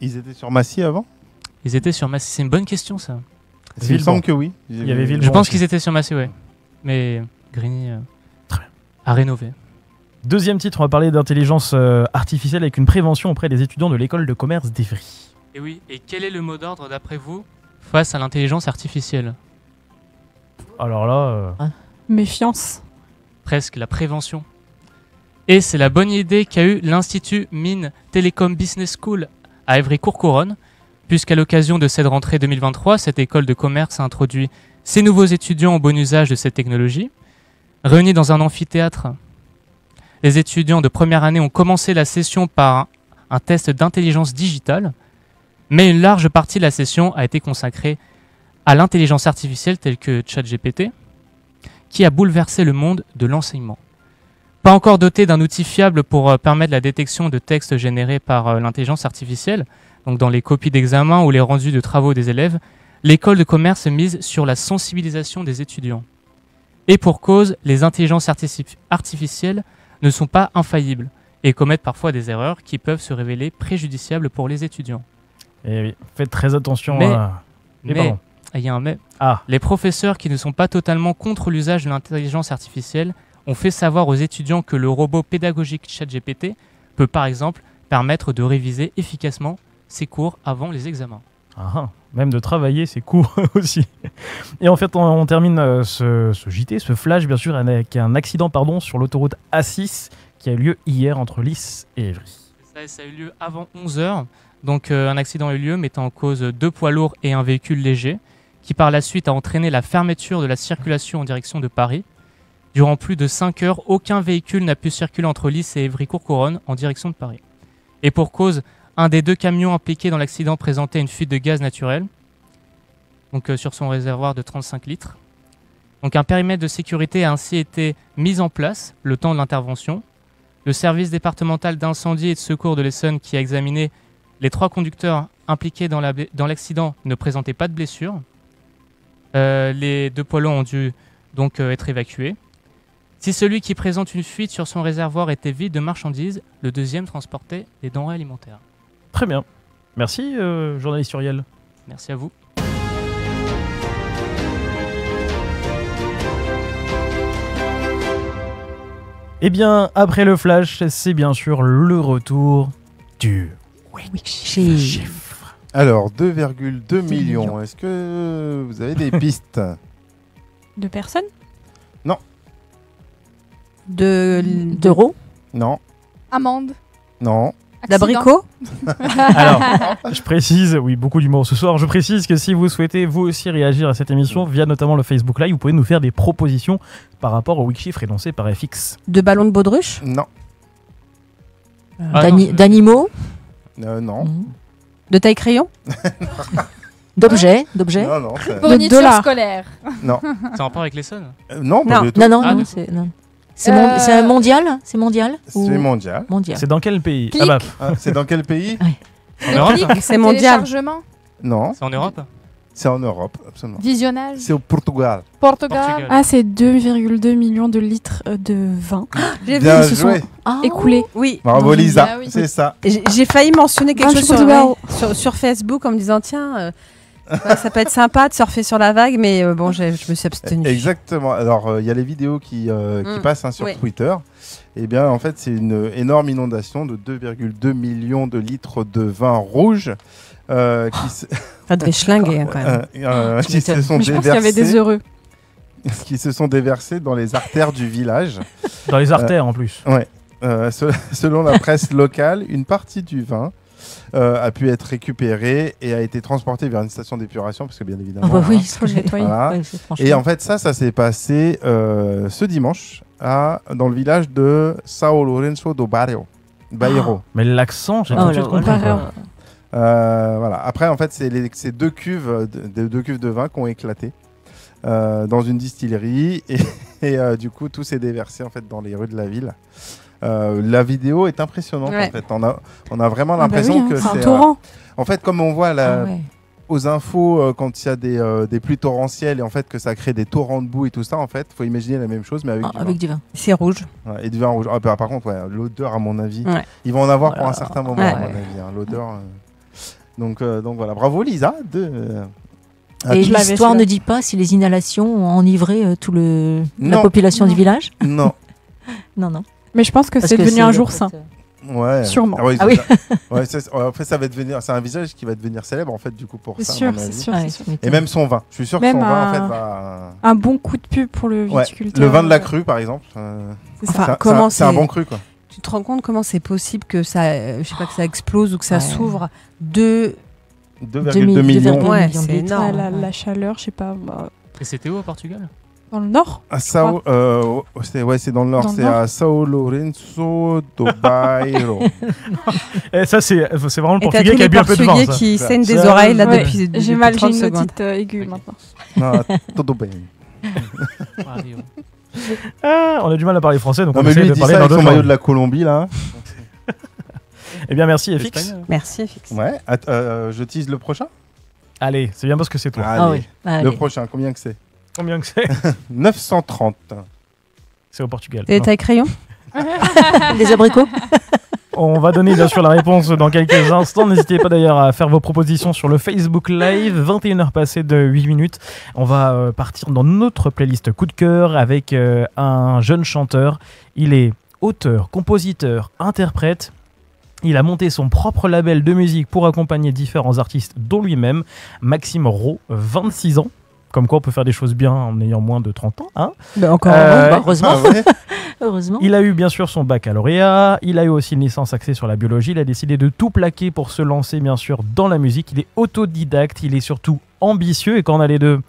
Ils étaient sur Massy avant ? Ils étaient sur Massy, c'est une bonne question ça. Il me semble que oui. Il y avait Villebon Je pense aussi. qu'ils étaient sur Massy, ouais. Mais Grigny a rénové. Deuxième titre, on va parler d'intelligence artificielle avec une prévention auprès des étudiants de l'école de commerce d'Evry. Et oui, et quel est le mot d'ordre d'après vous face à l'intelligence artificielle ? Alors là... Méfiance. Presque, la prévention. Et c'est la bonne idée qu'a eu l'Institut Mines Telecom Business School à Évry-Courcouronnes, puisqu'à l'occasion de cette rentrée 2023, cette école de commerce a introduit ses nouveaux étudiants au bon usage de cette technologie. Réunis dans un amphithéâtre, les étudiants de première année ont commencé la session par un test d'intelligence digitale, mais une large partie de la session a été consacrée à l'intelligence artificielle telle que ChatGPT, qui a bouleversé le monde de l'enseignement. Pas encore doté d'un outil fiable pour permettre la détection de textes générés par l'intelligence artificielle, donc dans les copies d'examen ou les rendus de travaux des élèves, l'école de commerce mise sur la sensibilisation des étudiants. Et pour cause, les intelligences artificielles ne sont pas infaillibles et commettent parfois des erreurs qui peuvent se révéler préjudiciables pour les étudiants. Eh oui, faites très attention Mais, il y a un mais. Les professeurs qui ne sont pas totalement contre l'usage de l'intelligence artificielle ont fait savoir aux étudiants que le robot pédagogique ChatGPT peut par exemple permettre de réviser efficacement ses cours avant les examens. Même de travailler ses cours aussi. Et en fait, on termine ce JT, ce flash bien sûr, avec un accident sur l'autoroute A6 qui a eu lieu hier entre Lys et Évry. Ça a eu lieu avant 11h. Donc un accident a eu lieu mettant en cause 2 poids lourds et un véhicule léger qui par la suite a entraîné la fermeture de la circulation en direction de Paris. Durant plus de 5 heures, aucun véhicule n'a pu circuler entre Lys et Évry-Courcouronnes en direction de Paris. Et pour cause, un des 2 camions impliqués dans l'accident présentait une fuite de gaz naturel donc, sur son réservoir de 35 litres. Donc, un périmètre de sécurité a ainsi été mis en place le temps de l'intervention. Le service départemental d'incendie et de secours de l'Essonne qui a examiné les 3 conducteurs impliqués dans l'accident ne présentaient pas de blessures. Les 2 poids lourds ont dû donc être évacués. Si celui qui présente une fuite sur son réservoir était vide de marchandises, le deuxième transportait des denrées alimentaires. Très bien. Merci, journaliste Uriel. Merci à vous. Eh bien, après le flash, c'est bien sûr le retour du chiffre. Alors, 2,2 millions. Est-ce que vous avez des pistes? De personnes? Non. D'euros? Non. Amende? Non. D'abricots? Alors, je précise, oui, beaucoup d'humour ce soir, je précise que si vous souhaitez vous aussi réagir à cette émission via notamment le Facebook Live, vous pouvez nous faire des propositions par rapport au Wikchiffre énoncé par FX. De ballons de baudruche? Non. D'animaux? Non. De taille-crayon? D'objets? Non, non. Fourniture scolaire? Non. C'est en rapport avec l'Essonne? Non, pas du tout. Non, c'est mondial? C'est mondial? C'est mondial. C'est dans quel pays? Clic. C'est dans quel pays? En Europe? C'est mondial. Téléchargement? Non. C'est en Europe? C'est en Europe, absolument. Visionnage. C'est au Portugal. Portugal. Ah, c'est 2,2 millions de litres de vin. J'ai Bien qui se sont joué. écoulés. Oui. Bravo Dans une Lisa, Ah oui. c'est ça. J'ai failli mentionner quelque Ah, chose je suis Portugal. sur Facebook en me disant tiens, ça peut être sympa de surfer sur la vague, mais bon, je me suis abstenue. Exactement. Alors, il y a les vidéos qui passent sur Oui. Twitter. Eh bien, en fait, c'est une énorme inondation de 2,2 millions de litres de vin rouge Ça devait schlinguer quand même. qui se sont Mais je pense qu'il y avait des déversés, heureux. qui se sont déversés dans les artères du village. Dans les artères en plus. Selon la presse locale, une partie du vin a pu être récupérée et a été transportée vers une station d'épuration, parce que bien évidemment. Ah bah oui, hein, il faut le nettoyer. Voilà. Ouais, franchement. Et en fait, ça s'est passé ce dimanche dans le village de São Lourenço do Bairro. Mais l'accent, j'ai Oh tout de là suite compris. là. quoi. Voilà. Après, en fait, c'est deux cuves de vin qui ont éclaté dans une distillerie et du coup, tout s'est déversé en fait dans les rues de la ville. La vidéo est impressionnante. Ouais. En fait, on a vraiment Ah bah l'impression oui, que c'est un c'est torrent. en fait, comme on voit Ah ouais. aux infos quand il y a des pluies torrentielles et en fait que ça crée des torrents de boue et tout ça, en fait, faut imaginer la même chose mais avec Ah, du avec vin. du vin. C'est rouge. Ouais, et du vin rouge. Ah, bah, par contre, ouais, l'odeur, à mon avis, Ouais. ils vont en avoir pour Voilà. un certain moment, Ouais. à mon avis. Hein, l'odeur. Donc voilà, bravo Lisa. Et je l'avais, l'histoire celui-là. ne dit pas si les inhalations ont enivré la Non. population du village. Non. Non, non. Mais je pense que Parce c'est que devenu un le jour fait, saint. Ouais. Sûrement. Ouais, Ah oui. en fait, ça va devenir, c'est un visage qui va devenir célèbre en fait du coup pour C'est ça. à sûr, mon c'est avis. sûr, Ouais, c'est sûr. tu Et m'étonnes. même son vin. Je suis sûr que Même son vin en fait un- va. Un bon coup de pub pour le Ouais. viticulteur. Le vin de la crue, par exemple. C'est ça. Enfin, C'est un- comment c'est un bon cru quoi. Tu te rends compte comment c'est possible que ça, je sais pas, que ça explose ou que ça Ouais. s'ouvre de 2,2 millions. 2,2 Ouais, millions de c'est litres. énorme. La chaleur, je sais pas. Et c'était où au Portugal? Dans le nord. À Sao, c'est dans le nord, Dans le c'est nord. à São Lourenço do Bairro. Et ça, c'est vraiment le Et t'as portugais tous qui a les bu un peu de vin. Portugais ça. qui Ça. saignent des Ça, oreilles là Ouais, depuis j'ai 30 une secondes. petite aiguë Ok. maintenant. Non, tudo bem. Ah, on a du mal à parler français, donc Non on mais essaie lui il de dit parler ça dans avec son d'autres maillot langues. de la Colombie là. Eh bien, merci FX. Espagnol. Merci, FX. Ouais. Je tease le prochain. Allez, c'est bien parce que c'est toi. Ah Allez. oui. Allez. Le prochain, combien que c'est? Combien que c'est 930. C'est au Portugal. T'as Non. taille crayon Les abricots. On va donner bien sûr la réponse dans quelques instants. N'hésitez pas d'ailleurs à faire vos propositions sur le Facebook Live. 21h passées de 8 minutes. On va partir dans notre playlist coup de cœur avec un jeune chanteur. Il est auteur, compositeur, interprète. Il a monté son propre label de musique pour accompagner différents artistes, dont lui-même, Maxime Rowe, 26 ans. Comme quoi on peut faire des choses bien en ayant moins de 30 ans. Hein. Encore Bah, heureusement. Ah ouais. Heureusement. Il a eu bien sûr son baccalauréat, il a eu aussi une licence axée sur la biologie, il a décidé de tout plaquer pour se lancer bien sûr dans la musique, il est autodidacte, il est surtout ambitieux et quand on a les deux,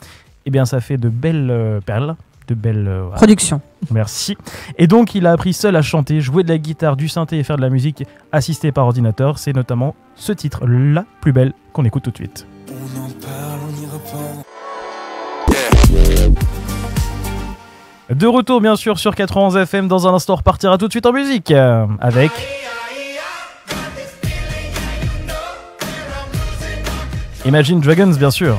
eh bien ça fait de belles perles, de belles... voilà. Production. Merci. Et donc il a appris seul à chanter, jouer de la guitare, du synthé et faire de la musique assistée par ordinateur, c'est notamment ce titre, La Plus Belle, qu'on écoute tout de suite. On en parle, on y repense. De retour bien sûr sur 91 FM, dans un instant on repartira tout de suite en musique avec Imagine Dragons bien sûr.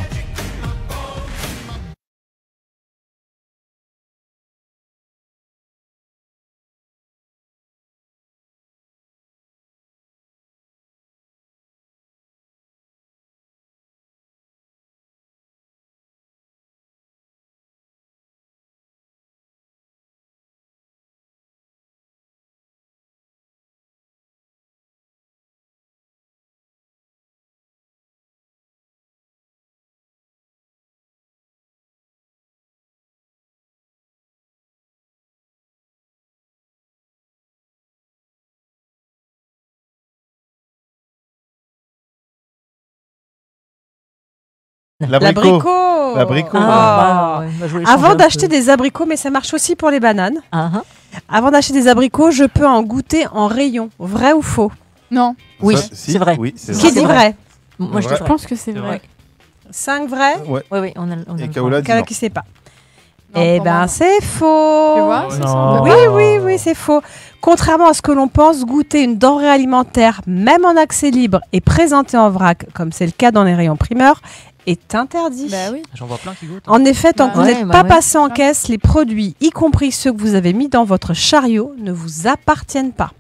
L'abricot. L'abricot. Ah, bah, ouais, bah, je voulais changer Avant un d'acheter peu. des abricots, mais ça marche aussi pour les bananes. Ah, ah. Avant d'acheter des abricots, je peux en goûter en rayon. Vrai ou faux? Non. Oui, Ça, si, c'est vrai. Oui, c'est Qui dit vrai? Moi, je Vrai. dis Je pense que c'est C'est vrai. vrai. 5 vrais? Ouais. Oui, oui, on a Et le Kaola droit. dit Quelqu'un non. qui sait pas. Non, Eh pour ben, moi, non. c'est faux. Tu vois, Ouais. c'est Non. Oui, oui, oui, c'est faux. Contrairement à ce que l'on pense, goûter une denrée alimentaire, même en accès libre et présentée en vrac, comme c'est le cas dans les rayons primeurs, est interdit. Bah oui. J'en vois plein qui goûtent. En effet, tant que vous Ouais, n'êtes bah pas ouais. passé en caisse, les produits, y compris ceux que vous avez mis dans votre chariot, ne vous appartiennent pas.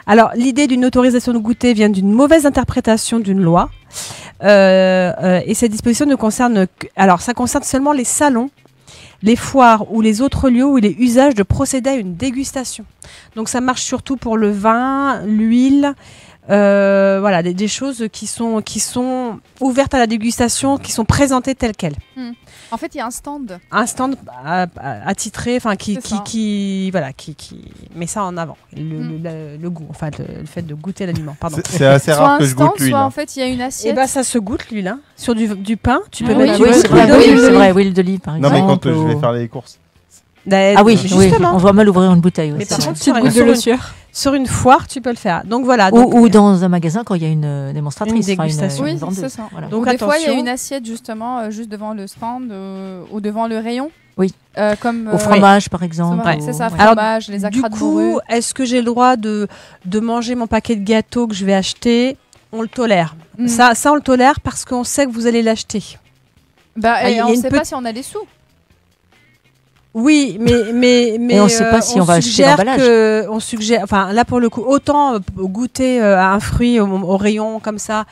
Alors, l'idée d'une autorisation de goûter vient d'une mauvaise interprétation d'une loi. Et cette disposition ne concerne alors ça concerne seulement les salons, les foires ou les autres lieux où il est usage de procéder à une dégustation. Donc ça marche surtout pour le vin, l'huile, voilà, des choses qui sont ouvertes à la dégustation, qui sont présentées telles quelles. En fait, il y a un stand. Un stand attitré, enfin qui met ça en avant, le goût, enfin le fait de goûter l'aliment. Pardon. C'est assez Soit rare un que je stand, goûte l'huile. soit en fait, il y a une Et assiette. bah ça se goûte l'huile, hein. Sur du pain, tu peux Ah mettre oui, du c'est goût vrai, d'huile. c'est vrai, huile d'olive par Non, exemple. mais quand je ou- vais faire les courses. Ah oui, oui, justement. on voit mal ouvrir une bouteille. ouais, Mais c'est par vrai. contre, sur Petite une, goutte de sur une- sueur. sur une foire, tu peux le faire. Donc voilà. Donc, Ou dans un magasin quand il y a une démonstratrice, Une dégustation. Oui, vendeuse. c'est ça. Voilà. donc Ou des fois, il y a attention. une assiette justement juste devant le stand ou devant le rayon. Oui. Comme Au fromage par exemple. C'est ça, ou- Alors, fromage, les du acras de coup, morue. est-ce que j'ai le droit de manger mon paquet de gâteaux que je vais acheter? On le tolère. Mm. Ça, on le tolère parce qu'on sait que vous allez l'acheter. Bah, Ah, il y et a on une ne sait petite- pas si on a les sous. Oui, mais on sait pas si on va acheter suggère l'emballage. on suggère, enfin là pour le coup, autant goûter à un fruit au rayon comme ça,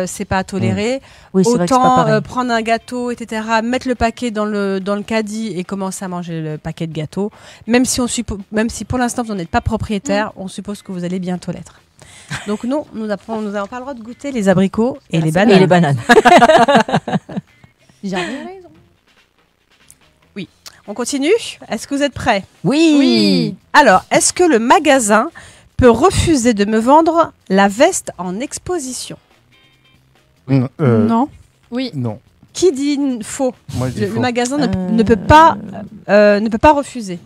c'est pas à tolérer. Oui, c'est vrai que c'est pas Autant pareil. prendre un gâteau, etc., mettre le paquet dans le caddie et commencer à manger le paquet de gâteaux, même si pour l'instant vous n'en êtes pas propriétaire, on suppose que vous allez bientôt l'être. Donc nous n'avons pas le droit de goûter les abricots et les bananes. Et les bananes. J'avais raison. On continue? Est-ce que vous êtes prêts? Oui. Alors, est-ce que le magasin peut refuser de me vendre la veste en exposition? Non. Oui. Non. Qui dit faux? Moi, je dis Le faux. magasin ne peut pas refuser.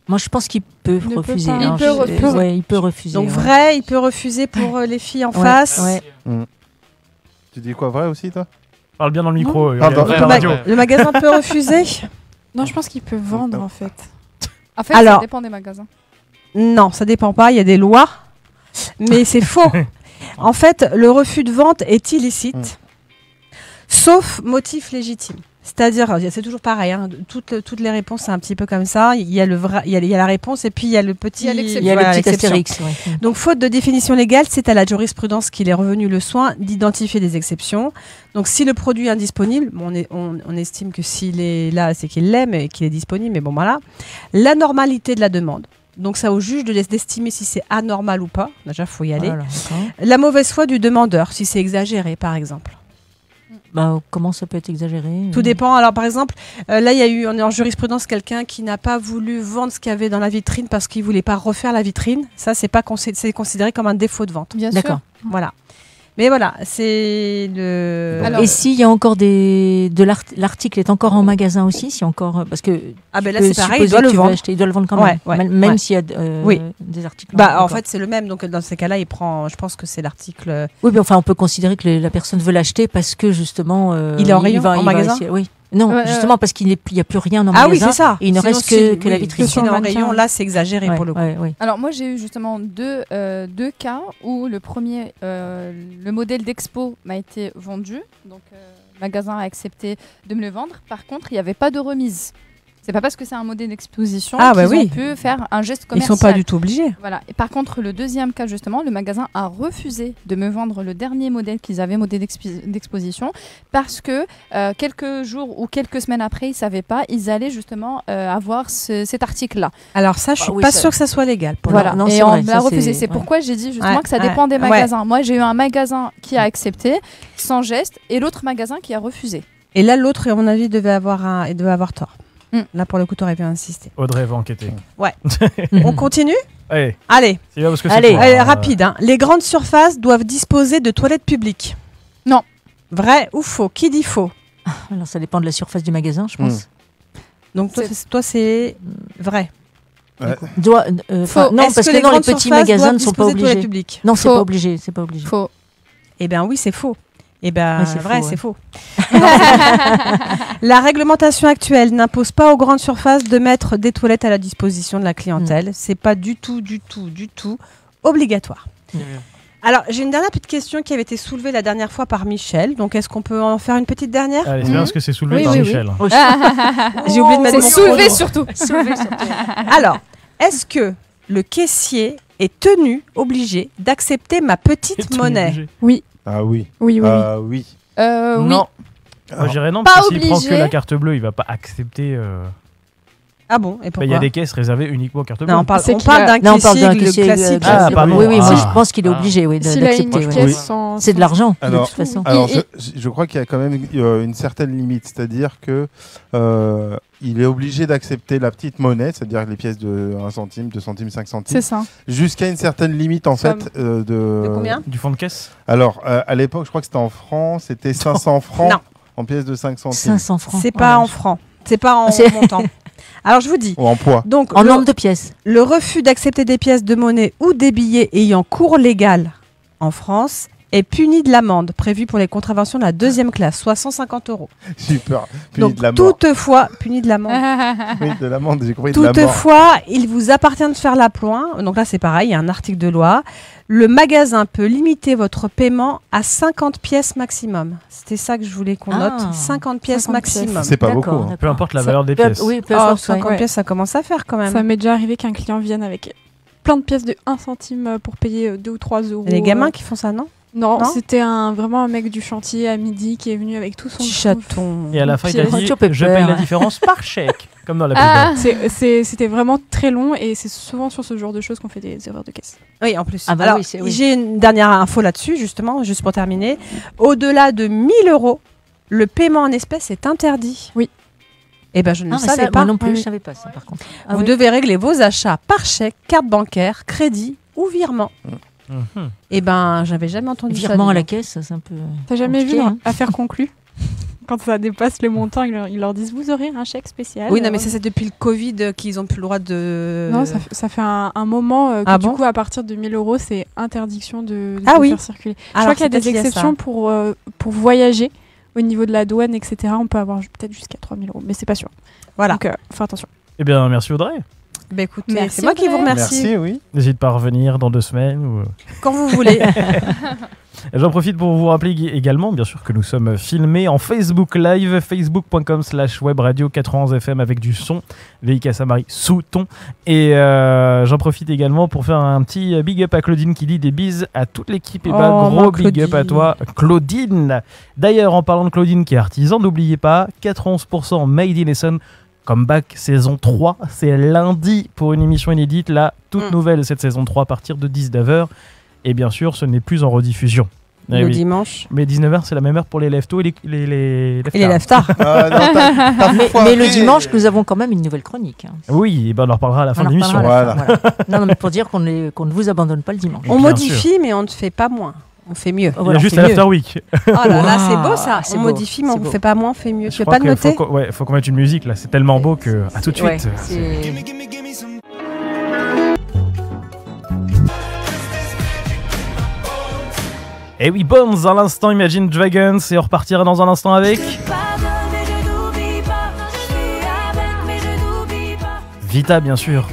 Moi, je pense qu'il peut Ne peut refuser. pas. hein. Il peut refuser. Ouais, il peut refuser. Donc ouais. vrai, il peut refuser pour les filles en Ouais, face. ouais. Tu dis quoi, vrai aussi, toi? Parle bien dans le micro. Pardon. Vrai, Le, la ma- radio. le magasin peut refuser? Non, je pense qu'il peut vendre en fait. En fait, Alors- ça dépend des magasins. Non, ça dépend pas. Il y a des lois, mais c'est faux. En fait, le refus de vente est illicite, sauf motif légitime. C'est-à-dire, c'est toujours pareil. Hein, toutes les réponses, c'est un petit peu comme ça. Il y a la réponse et puis il y a le petit. Il y a l'exception. Il y a voilà, le petit l'exception. astérix. Ouais. Donc, faute de définition légale, c'est à la jurisprudence qu'il est revenu le soin d'identifier des exceptions. Donc, si le produit est indisponible, bon, on estime que s'il est là, c'est qu'il l'aime et qu'il est disponible, mais bon, voilà. La normalité de la demande. Donc, ça au juge d'estimer si c'est anormal ou pas. Déjà, il faut y aller. Voilà, d'accord. La mauvaise foi du demandeur, si c'est exagéré, par exemple. Bah, comment ça peut être exagéré Tout dépend. Alors, par exemple, là, il y a eu en jurisprudence quelqu'un qui n'a pas voulu vendre ce qu'il y avait dans la vitrine parce qu'il voulait pas refaire la vitrine. Ça, c'est considéré comme un défaut de vente. Bien D'accord. sûr. Voilà. Mais voilà, c'est le. Alors- Et s'il y a encore l'article est encore en magasin aussi, si encore parce que Ah ben là, tu c'est peux pareil, il supposer doit que le tu veux vendre. acheter, il doit le vendre quand Ouais, même, ouais, même ouais. s'il y a Oui. des articles. Bah, en d'accord. fait, c'est le même. Donc, dans ces cas-là, il prend. Je pense que c'est l'article. Oui, mais enfin, on peut considérer que la personne veut l'acheter parce que justement, Il est en rayon, en magasin essayer- oui. Non, Ouais, justement parce qu'il n'y a plus rien en Ah oui, magasin. c'est ça. Et il ne Sinon, reste si- que la oui, vitrine. que s'il est en Mannequin. rayon, là, c'est exagéré Ouais, pour le coup. ouais, ouais. Alors moi j'ai eu justement deux cas où le premier, le modèle d'expo m'a été vendu, donc le magasin a accepté de me le vendre. Par contre, il n'y avait pas de remise. C'est pas parce que c'est un modèle d'exposition Ah, bah qu'ils oui. ont pu faire un geste Ils commercial. sont pas du tout obligés. Voilà. Et par contre, le deuxième cas, justement, le magasin a refusé de me vendre le dernier modèle qu'ils avaient, modèle d'exposition, parce que quelques jours ou quelques semaines après, ils ne savaient pas, ils allaient justement avoir cet article-là. Alors ça, je suis Ah oui, pas ça- sûre que ça soit légal. Pour Voilà. Non, Et c'est on vrai, l'a ça, refusé. c'est- C'est ouais. pourquoi j'ai dit justement Ouais, que ça ouais, dépend des ouais. magasins. Moi, j'ai eu un magasin qui a accepté sans geste et l'autre magasin qui a refusé. Et là, l'autre, à mon avis, devait avoir tort. Mm. Là, pour le coup, t'aurais pu insister. Audrey va enquêter. On continue? Allez, Allez. c'est bien parce que Allez. c'est toi, Allez, hein. rapide. Hein. Les grandes surfaces doivent disposer de toilettes publiques. Non. Vrai ou faux? Qui dit faux? Alors ça dépend de la surface du magasin, je pense. Donc toi, c'est vrai. Doit, enfin, non, Est-ce parce que les non, les grandes petits surfaces magasins doivent ne sont pas disposer de toilettes obligés. publiques? Non, c'est Faux. pas obligé, c'est pas obligé. Faux. Eh bien oui, c'est faux. Eh bien, Ouais, c'est vrai, faux, c'est faux. La réglementation actuelle n'impose pas aux grandes surfaces de mettre des toilettes à la disposition de la clientèle. C'est pas du tout obligatoire. Alors, j'ai une dernière petite question qui avait été soulevée la dernière fois par Michel. Donc, est-ce qu'on peut en faire une petite dernière? Allez, c'est bien parce que c'est soulevé par Michel. J'ai oublié de mettre C'est soulevé surtout. Alors, est-ce que le caissier est obligé d'accepter ma petite monnaie? Oui. Ah oui. Oui, oui. Oui. Non. Moi, je dirais non, Pas parce que s'il prend que obligé. la carte bleue, il va pas accepter. Ah bon? Et pourquoi? Il y a des caisses réservées uniquement aux cartes bleues. Non, on parle C'est d'un Non, on parle d'un caissier caissier classique. Ah, pardon. Oui, oui, Ah. moi, je pense qu'il est obligé S'il a une d'accepter. caisse Oui. sans... C'est de l'argent, de Alors, toute façon. Alors, je crois qu'il y a quand même une certaine limite, c'est-à-dire que il est obligé d'accepter la petite monnaie, c'est-à-dire les pièces de 1 centime, 2 centimes, 5 centimes, C'est ça. jusqu'à une certaine limite en Somme. fait de. De combien? Du fond de caisse. Alors, à l'époque, je crois que c'était en francs, c'était 500 francs Non. en pièces de 5 centimes. 500 francs. C'est pas en francs. C'est pas en C'est- montant. Alors, je vous dis. Ou en poids. Donc, En nombre de pièces. le refus d'accepter des pièces de monnaie ou des billets ayant cours légal en France est puni de l'amende prévue pour les contraventions de la 2e classe, soit 150 €. Super. Puni Donc, de la mort. toutefois, puni de l'amende. Oui, de l'amende, j'ai compris de la mort. Toutefois, il vous appartient de faire l'appoint. Donc là, c'est pareil, il y a un article de loi. Le magasin peut limiter votre paiement à 50 pièces maximum. C'était ça que je voulais qu'on Ah, note. 50 pièces 50 pièces. maximum. C'est pas D'accord, beaucoup. hein. d'accord. Peu importe la Ça- valeur des pièces. Oui, peu Oh, importe. 50 ouais. pièces, ça commence à faire quand même. Ça m'est déjà arrivé qu'un client vienne avec plein de pièces de 1 centime pour payer 2 ou 3 euros. Les gamins qui font ça, non? Non, Non c'était vraiment un mec du chantier à midi qui est venu avec tout son Petit chaton. Et à la fin, il C'est a dit voiture pépère. je paye la différence par chèque. Comme dans la pub. Ah, c'était vraiment très long et c'est souvent sur ce genre de choses qu'on fait des erreurs de caisse. Oui, en plus. Ah bah Alors, oui, c'est- oui. j'ai une dernière info là-dessus, justement, juste pour terminer. Au-delà de 1 000 €, le paiement en espèces est interdit. Oui. Eh ben, je ne Ah, le mais savais ça, pas. moi non plus, Oui. je savais pas ça par contre. Ah Vous oui. devez régler vos achats par chèque, carte bancaire, crédit ou virement. Mhm. Eh ben, j'avais jamais entendu ça. Virement à la dis donc. caisse, c'est un peu. T'as jamais Compliqué, vu hein. Affaire conclue Quand ça dépasse le montant, ils leur disent vous aurez un chèque spécial. Oui, non, mais ça, c'est depuis le Covid qu'ils ont plus le droit de. Non, ça fait un moment que Ah du bon coup, à partir de 1 000 €, c'est interdiction de Ah oui. faire circuler. Je Alors, crois qu'il y a des c'est peut-être lié à ça. exceptions pour voyager au niveau de la douane, etc. On peut avoir peut-être jusqu'à 3 000 €, mais c'est pas sûr. Voilà. Donc, fais attention. Eh bien, merci Audrey. Bah écoutez, Merci, c'est moi qui vous Audrey. remercie. Merci, oui. N'hésite pas à revenir dans 2 semaines. Ou... Quand vous voulez. J'en profite pour vous rappeler également, bien sûr, que nous sommes filmés en Facebook Live, facebook.com/webradio91fm avec du son, VIK Samari sous ton. Et j'en profite également pour faire un petit big up à Claudine qui dit des bises à toute l'équipe. Et bah, Oh, gros ma big up à Claudine. toi, Claudine. D'ailleurs, en parlant de Claudine qui est artisan, n'oubliez pas, 91% Made in Essonne. Comeback saison 3, c'est lundi pour une émission inédite, là, toute nouvelle cette saison 3 à partir de 19h. Et bien sûr, ce n'est plus en rediffusion. Eh Le oui. dimanche. Mais 19h, c'est la même heure pour les lève-tôt et les Et les lève-tard. Ah, non, t'as Mais foiré. le dimanche, nous avons quand même une nouvelle chronique. hein. Oui, et ben on en reparlera à la fin On de en l'émission. reparlera à la Voilà. fin, voilà. Non, mais pour dire qu'on ne vous abandonne pas le dimanche. On Bien modifie, mais on ne fait pas moins. On fait mieux. Il y a Voilà, juste c'est mieux. l'After Week. Oh là là, c'est beau Waouh, ça. c'est On beau, modifie, mais c'est on ne beau. fait pas moins, on fait mieux. Tu Je veux crois pas de qu'il noter faut qu'on mette une musique là, c'est tellement beau que. À tout de Ouais, suite. c'est- Et oui, Bones à l'instant, Imagine Dragons, et on repartira dans un instant avec. Vita, bien sûr.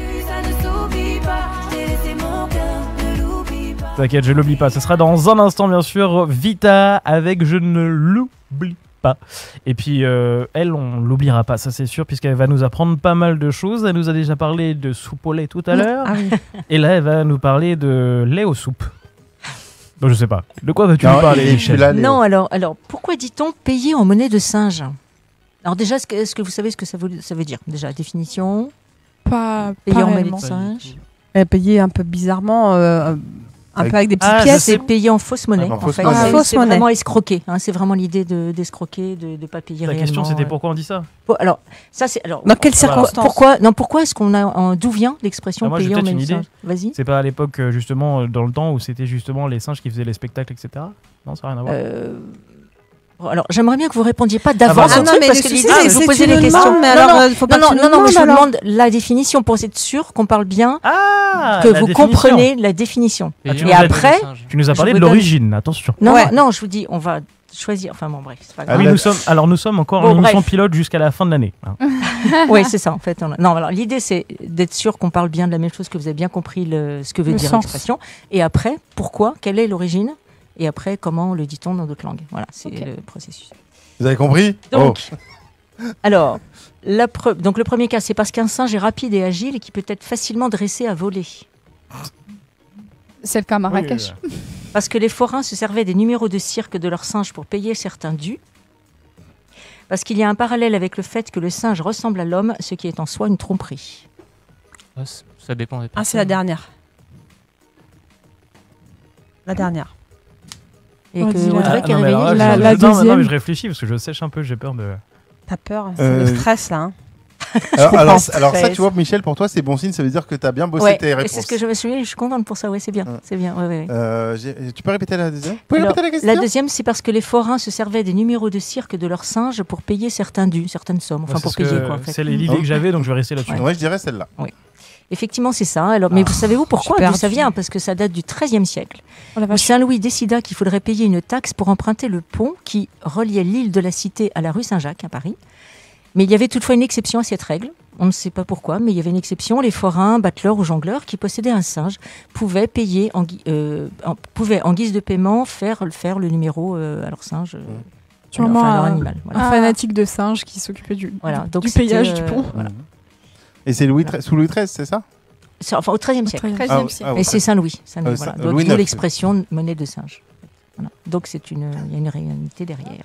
T'inquiète, je l'oublie pas. Ce sera dans un instant, bien sûr. Vita avec Je ne l'oublie pas. Et puis, elle, on l'oubliera pas, ça c'est sûr, puisqu'elle va nous apprendre pas mal de choses. Elle nous a déjà parlé de soupe au lait tout à l'heure. Ah oui. Et là, elle va nous parler de lait aux soupes. Donc, je sais pas. De quoi vas-tu Non, nous parler, il est Michel plus là, Léo. Non, alors pourquoi dit-on payer en monnaie de singe? Alors déjà, est-ce que vous savez ce que ça veut dire? Déjà, définition, Pas payer en monnaie réellement. de singe. Payé un peu bizarrement, un Avec- peu avec des petites Ah, pièces. C'est payer en fausse monnaie. En en fausse fait. monnaie. C'est- Fausse c'est monnaie. vraiment escroquer. hein, c'est vraiment l'idée d'escroquer, de ne pas payer La réellement. question, c'était pourquoi on dit ça? Bon, alors, ça c'est. Alors, Dans quelles Voilà. circonstances pourquoi est-ce qu'on a. D'où vient l'expression Ah, moi, j'ai payer en peut-être monnaie de une idée. singe? Vas-y. C'est pas à l'époque, justement, dans le temps où c'était justement les singes qui faisaient les spectacles, etc. Non, ça n'a rien à voir. Bon, alors, j'aimerais bien que vous répondiez pas d'avance Ah au non, truc mais parce le que souci, l'idée, c'est c'est de vous que poser tu les nous questions. demandes, mais non, alors, non, faut pas non, que tu non, nous non, mais je vous demandes, alors. demande la définition pour être sûr qu'on parle bien, Ah, que la vous définition. comprenez la définition. Ah, tu Et nous as- après, Tu nous as je parlé vous de donne- l'origine, attention. non, Ouais. non, je vous dis, choisir. Enfin bon, bref, c'est pas Ah, grave. Oui, nous sommes encore Bon, en émission bref. pilote jusqu'à la fin de l'année. Hein. Oui, c'est ça en fait. Non, alors l'idée c'est d'être sûr qu'on parle bien de la même chose, que vous avez bien compris ce que veut Le dire sens. l'expression. Et après, pourquoi, quelle est l'origine, et après, comment le dit-on dans d'autres langues. Voilà, c'est le processus. Vous avez compris? Donc, alors, donc le premier cas, c'est parce qu'un singe est rapide et agile et qui peut être facilement dressé à voler. C'est le cas à Marrakech. Parce que les forains se servaient des numéros de cirque de leurs singes pour payer certains dus. Parce qu'il y a un parallèle avec le fait que le singe ressemble à l'homme, ce qui est en soi une tromperie. Ça dépend des personnes. Ah, c'est la dernière. La dernière. Et On que dit Audrey qui est non, mais réveillée. alors, La- je- la non, mais deuxième. je réfléchis parce que je sèche un peu, j'ai peur de. T'as peur? C'est le stress, là. Hein. Alors ça, tu vois, Michel, pour toi, c'est bon signe. Ça veut dire que tu as bien bossé Ouais, tes et réponses. c'est ce que je me souviens, je suis contente pour ça, ouais, c'est bien. C'est bien, ouais. Tu peux répéter la deuxième? Vous pouvez Alors, répéter la question? la deuxième, c'est parce que les forains se servaient des numéros de cirque de leurs singes pour payer certains dus, certaines sommes, enfin Ouais, pour c'est ce payer que- quoi en fait. C'est l'idée que j'avais, donc je vais rester là-dessus. Ouais, je dirais celle-là. Oui. Effectivement, c'est ça. Alors, mais vous savez-vous pourquoi? Super, D'où ça vient? Parce que ça date du XIIIe siècle. Oh la Où vache. Saint-Louis décida qu'il faudrait payer une taxe pour emprunter le pont qui reliait l'île de la Cité à la rue Saint-Jacques à Paris. Mais il y avait toutefois une exception à cette règle. On ne sait pas pourquoi, mais il y avait une exception. Les forains, battleurs ou jongleurs qui possédaient un singe pouvaient payer pouvaient, en guise de paiement faire le numéro à leur singe, Sûrement enfin, à leur un- animal. Voilà. Un fanatique de singe qui s'occupait du Donc du c'était, payage du pont. voilà. Et c'est sous Louis XIII, c'est ça? Enfin, au XIIIe siècle. 13e Ah, siècle. ah, Mais c'est Saint-Louis. Voilà. Saint- Donc, Louis d'où IX. l'expression monnaie de singe. Voilà. Donc il y a une réalité derrière.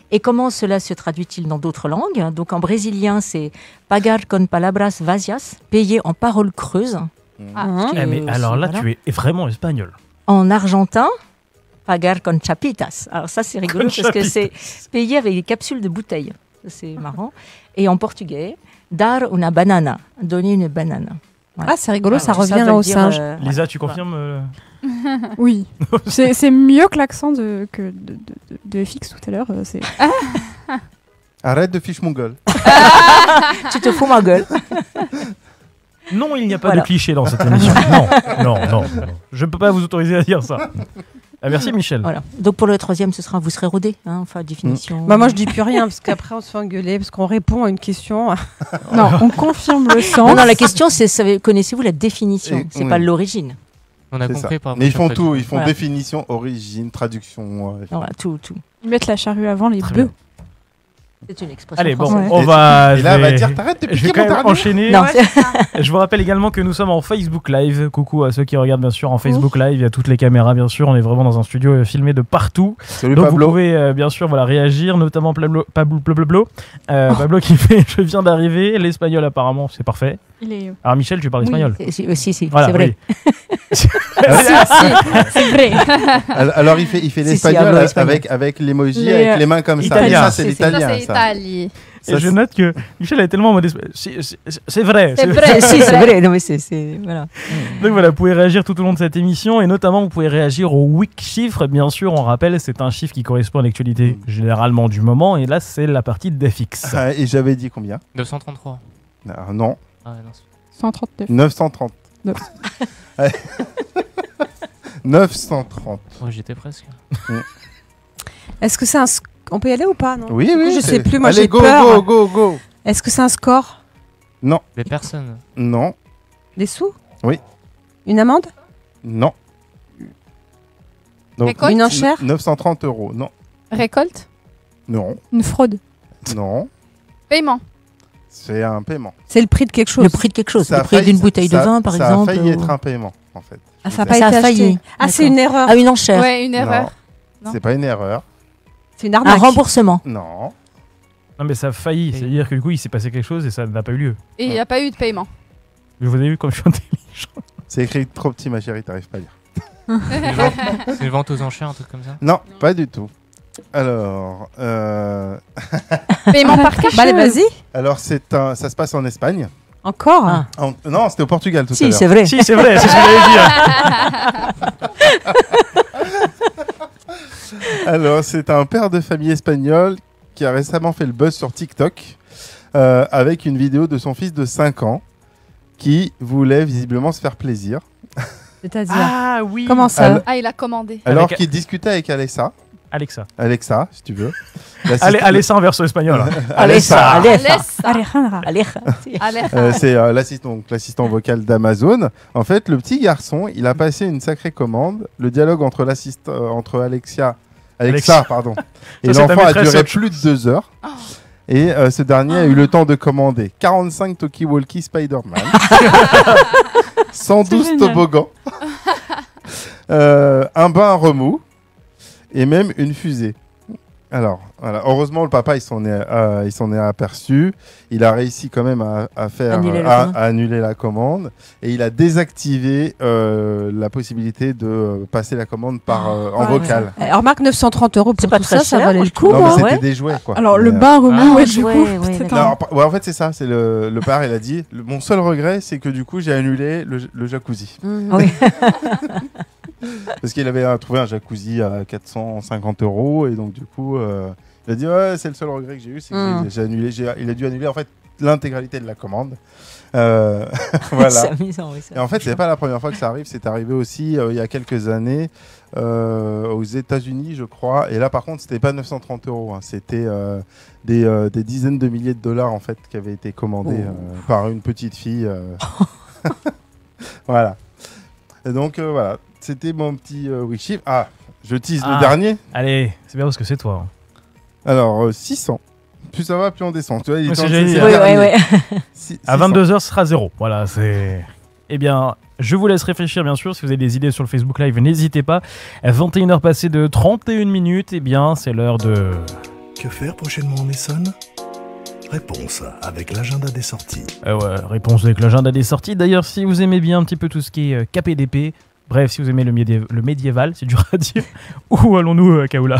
Et comment cela se traduit-il dans d'autres langues? Donc en brésilien, c'est pagar con palabras vazias, payer en paroles creuses. Hein. Eh, mais alors là, tu es vraiment espagnol. En argentin, pagar con chapitas. Alors ça, c'est rigolo Con parce que c'est payer avec des capsules de bouteilles. Ça, c'est marrant. Et en portugais, dar una banana, donner une banane. Voilà. Ah, c'est rigolo, ça Alors, revient veut au dire, singe. Lisa, tu confirmes Oui. C'est mieux que l'accent de FX tout à l'heure. C'est Arrête de fiche mon gueule. Tu te fous ma gueule. Non, il n'y a pas Voilà. de cliché dans cette émission. Non. Je ne peux pas vous autoriser à dire ça. Ah, merci Michel. Voilà. Donc pour le troisième, ce sera vous serez rodé, hein, enfin définition. Bah, moi, je dis plus rien parce qu'après, on se fait engueuler parce qu'on répond à une question. non, on confirme le sens. Non, la question c'est connaissez-vous la définition? C'est oui. pas l'origine. On a C'est compris ça. par Mais ils font rapport à tout, ils font Voilà. définition, origine, traduction. Voilà, tout. Ils mettent la charrue avant les Très bœufs. bien. C'est une expression Allez, bon, française. on va. Et là, elle va dire t'arrêtes de Je vais piquer quand mon même dernier. enchaîner. Non, Je vous rappelle également que nous sommes en Facebook Live. Coucou à ceux qui regardent bien sûr en Facebook Live. Il y a toutes les caméras bien sûr. On est vraiment dans un studio filmé de partout. Salut Donc Pablo. vous pouvez bien sûr réagir, notamment Pablo qui fait je viens d'arriver. L'espagnol apparemment c'est parfait. Il est. Alors Michel, tu parles espagnol. Si, Voilà, c'est vrai. oui. C'est vrai. Alors il fait Si, l'espagnol hablo espagnol. avec l'emoji, Les, avec les mains comme ça. italien. Ça, c'est l'italien. c'est ça. Italie. Et je note que Michel est tellement en mode c'est vrai. C'est vrai. Si, c'est vrai. Non mais c'est voilà. Donc voilà, vous pouvez réagir tout au long de cette émission et notamment vous pouvez réagir au week chiffre. Bien sûr, on rappelle, c'est un chiffre qui correspond à l'actualité généralement du moment et là c'est la partie d'FX. Ah, et j'avais dit combien? 933. Non, Ah, non, c'est- 139. 930. Neuf. Ouais. 930. Ouais, j'étais presque. Est-ce que c'est on peut y aller ou pas, non? Oui, Du coup, oui. je c'est- sais plus, moi Allez, j'ai go, peur. go. Est-ce que c'est un score? Non, Les personnes. non, Des sous? Oui. Une amende? non. Donc, Récolte Une enchère? 930 €. Non, Récolte. non, Une fraude. non. Paiement. C'est un paiement. C'est le prix de quelque chose. Le prix de quelque chose. Ça Le a prix failli- d'une bouteille de ça- vin par ça exemple. a failli ou- être un paiement, en fait. Ah, ça n'a Je pas vous été Ça a acheté. failli. Ah, c'est D'accord. une erreur. Ah, une enchère. Ouais, une erreur. Non, c'est pas une erreur. C'est une Un arnaque. remboursement. Non. Non mais ça a failli, c'est-à-dire que du coup il s'est passé quelque chose et ça n'a pas eu lieu. Et il n'y a pas eu de paiement. Je vous ai vu comme je suis intelligent. C'est écrit trop petit, ma chérie, t'arrives pas à lire. C'est une vente aux enchères, un truc comme ça. Non, pas du tout. Alors, Paiement par cash. Bah, allez, vas-y. alors ça se passe en Espagne. Encore? Ah. Non, c'était au Portugal tout à Si, l'heure. c'est vrai. Si c'est vrai, c'est ce que j'allais dire. Alors, c'est un père de famille espagnol qui a récemment fait le buzz sur TikTok avec une vidéo de son fils de 5 ans qui voulait visiblement se faire plaisir. C'est-à-dire? Ah oui. Comment ça? Alors- Ah, il a commandé. Alors Avec- qu'il discutait avec Alessa Alexa, si tu veux. Alexa en version espagnole. Alexa. C'est l'assistant vocal d'Amazon. En fait, le petit garçon, il a passé une sacrée commande. Le dialogue entre Alexa, pardon, et l'enfant a duré plus de 2 heures. Et ce dernier a eu le temps de commander 45 Talkie-Walkie Spider-Man, 112 toboggans, un bain à remous et même une fusée. Alors, voilà. Heureusement, le papa, il s'en est aperçu. Il a réussi quand même à annuler la commande. Et il a désactivé la possibilité de passer la commande en vocal. Remarque, 930 € pour pas tout très ça, ça cher, valait le coup. Non, mais hein. c'était des jouets, quoi. Alors, le bain remous, du coup. En fait, c'est ça. C'est le père, il a dit mon seul regret, c'est que du coup, j'ai annulé le jacuzzi. Oui. Parce qu'il avait trouvé un jacuzzi à 450 € et donc du coup il a dit c'est le seul regret que j'ai eu, c'est que j'ai annulé, il a dû annuler en fait l'intégralité de la commande. Voilà. C'est amusant, oui, et en fait c'est pas la première fois que ça arrive, c'est arrivé aussi il y a quelques années aux États-Unis je crois, et là par contre c'était pas 930 €, hein, c'était des dizaines de milliers de dollars en fait qui avaient été commandés par une petite fille. Voilà. Et donc voilà. C'était mon petit Wikishift. Ah, je tease le dernier. Allez, c'est bien parce que c'est toi. Alors, 600. Plus ça va, plus on descend. Tu vois, il à 22h, ce sera 0. Voilà, c'est... Eh bien, je vous laisse réfléchir, bien sûr. Si vous avez des idées sur le Facebook Live, n'hésitez pas. À 21h passées de 31 minutes, eh bien, c'est l'heure de... Que faire prochainement en Essonne ? Réponse avec l'agenda des sorties. Réponse avec l'agenda des sorties. D'ailleurs, si vous aimez bien un petit peu tout ce qui est KPDP... Bref, si vous aimez le médiéval, c'est dur à dire. Où allons-nous, Kaoula ?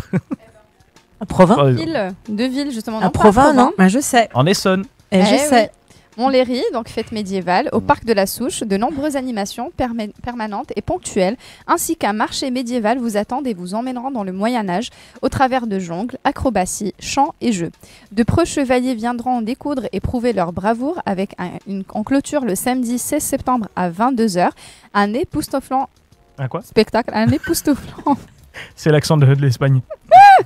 À Provins. Deux villes, justement. À Provins, non ? Je sais. En Essonne. Je sais. Montlhéry, donc fête médiévale, au parc de la Souche, de nombreuses animations permanentes et ponctuelles, ainsi qu'un marché médiéval vous attendent et vous emmèneront dans le Moyen-Âge, au travers de jongles, acrobaties, chants et jeux. De preux chevaliers viendront en découdre et prouver leur bravoure avec en clôture le samedi 16 septembre à 22h, un époustouflant spectacle, un époustouflant. C'est l'accent de l'Espagne.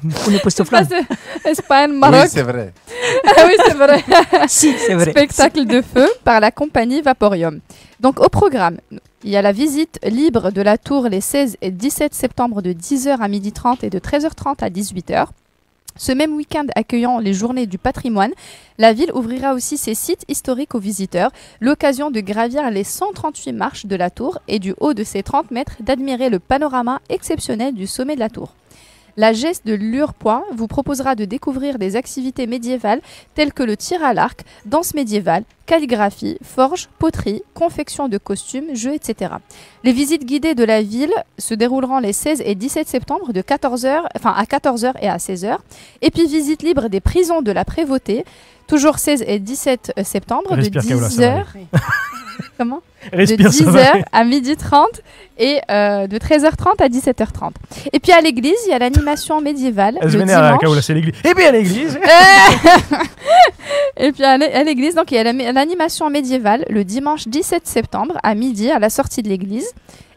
Un époustouflant. Espagne, Maroc. Oui, c'est vrai. Oui, c'est vrai. Si, c'est vrai. Spectacle de feu par la compagnie Vaporium. Donc au programme, il y a la visite libre de la tour les 16 et 17 septembre de 10h à 12h30 et de 13h30 à 18h. Ce même week-end accueillant les journées du patrimoine, la ville ouvrira aussi ses sites historiques aux visiteurs, l'occasion de gravir les 138 marches de la tour et du haut de ses 30 mètres d'admirer le panorama exceptionnel du sommet de la tour. La geste de Lurpois vous proposera de découvrir des activités médiévales telles que le tir à l'arc, danse médiévale, calligraphie, forge, poterie, confection de costumes, jeux, etc. Les visites guidées de la ville se dérouleront les 16 et 17 septembre à 14h et à 16h. Et puis visite libre des prisons de la Prévôté, toujours 16 et 17 septembre de 10h. Comment ? Respire, de 10h à 12h30 et de 13h30 à 17h30. Et puis à l'église, il y a l'animation médiévale. Elle se vénère à Kaoula, c'est l'église. Et puis à l'église. Et puis à l'église, donc il y a l'animation médiévale le dimanche 17 septembre à midi à la sortie de l'église.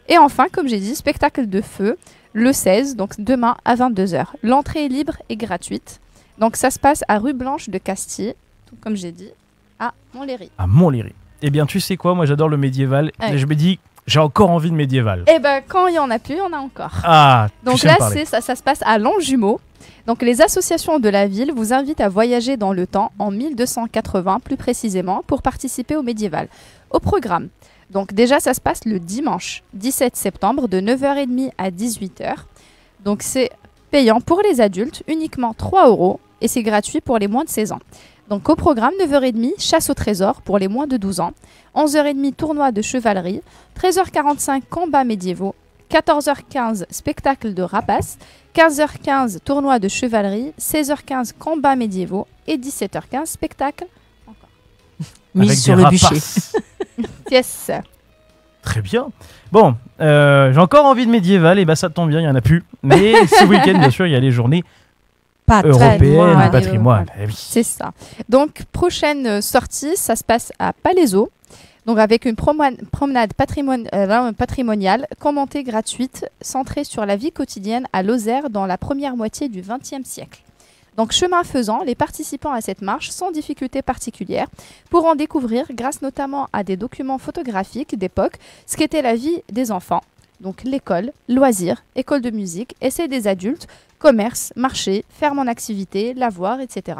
Et enfin, comme j'ai dit, spectacle de feu le 16, donc demain à 22h. L'entrée est libre et gratuite. Donc ça se passe à rue Blanche de Castille, comme j'ai dit, à Montlhéry. À Montlhéry. Eh bien, tu sais quoi, moi j'adore le médiéval. Ouais. Et je me dis, j'ai encore envie de médiéval. Et ben quand il y en a plus, il y en a encore. Ah, donc là, ça se passe à Longjumeau. Donc les associations de la ville vous invitent à voyager dans le temps, en 1280 plus précisément, pour participer au médiéval. Au programme, donc déjà ça se passe le dimanche 17 septembre de 9h30 à 18h. Donc c'est payant pour les adultes, uniquement 3 € et c'est gratuit pour les moins de 16 ans. Donc au programme, 9h30, chasse au trésor pour les moins de 12 ans, 11h30, tournoi de chevalerie, 13h45, combats médiévaux, 14h15, spectacle de rapaces, 15h15, tournoi de chevalerie, 16h15, combats médiévaux et 17h15, spectacle encore. Mise sur le bûcher. Yes. Très bien. Bon, j'ai encore envie de médiéval, et bah ça tombe bien, il n'y en a plus. Mais ce week-end, bien sûr, il y a les journées européenne du patrimoine. C'est ça. Donc, prochaine sortie, ça se passe à Palaiseau. Donc avec une promenade patrimoniale, commentée gratuite, centrée sur la vie quotidienne à Lozère dans la première moitié du XXe siècle. Donc chemin faisant, les participants à cette marche sans difficulté particulière pourront découvrir, grâce notamment à des documents photographiques d'époque, ce qu'était la vie des enfants. Donc l'école, loisirs, école de musique, essais des adultes, commerce, marché, ferme en activité, lavoir, etc.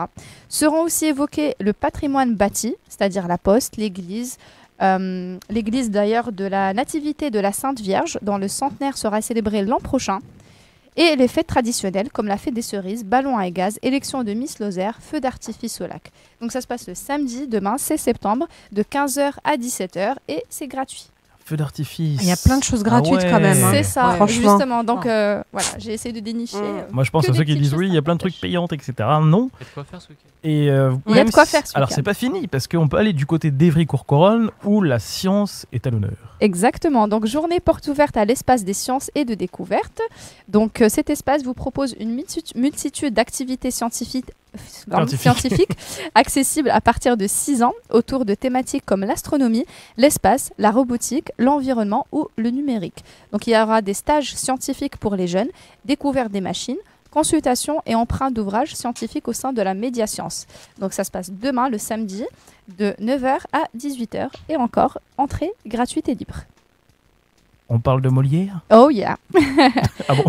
Seront aussi évoqués le patrimoine bâti, c'est-à-dire la poste, l'église d'ailleurs de la Nativité de la Sainte Vierge, dont le centenaire sera célébré l'an prochain, et les fêtes traditionnelles comme la fête des cerises, ballons à gaz, élection de Miss Lozère, feu d'artifice au lac. Donc ça se passe le samedi, demain, 16 septembre, de 15h à 17h et c'est gratuit. Feu d'artifice. Il y a plein de choses gratuites quand même. C'est ça, franchement. justement. Donc voilà, j'ai essayé de dénicher. Moi je pense à ceux qui disent oui, il y a plein de trucs payants, etc. Non. Il y a de quoi faire ce week-end. Et il y a de quoi faire ce alors week-end. c'est pas fini parce qu'on peut aller du côté d'Évry-Courcouronnes où la science est à l'honneur. Exactement. Donc journée porte ouverte à l'espace des sciences et de découverte. Donc cet espace vous propose une multitude d'activités scientifiques accessibles à partir de 6 ans autour de thématiques comme l'astronomie, l'espace, la robotique, l'environnement ou le numérique. Donc il y aura des stages scientifiques pour les jeunes, découverte des machines, consultation et emprunt d'ouvrages scientifiques au sein de la Médiascience. Donc ça se passe demain, le samedi, de 9h à 18h. Et encore, entrée gratuite et libre. On parle de Molière? Oh yeah. Ah bon?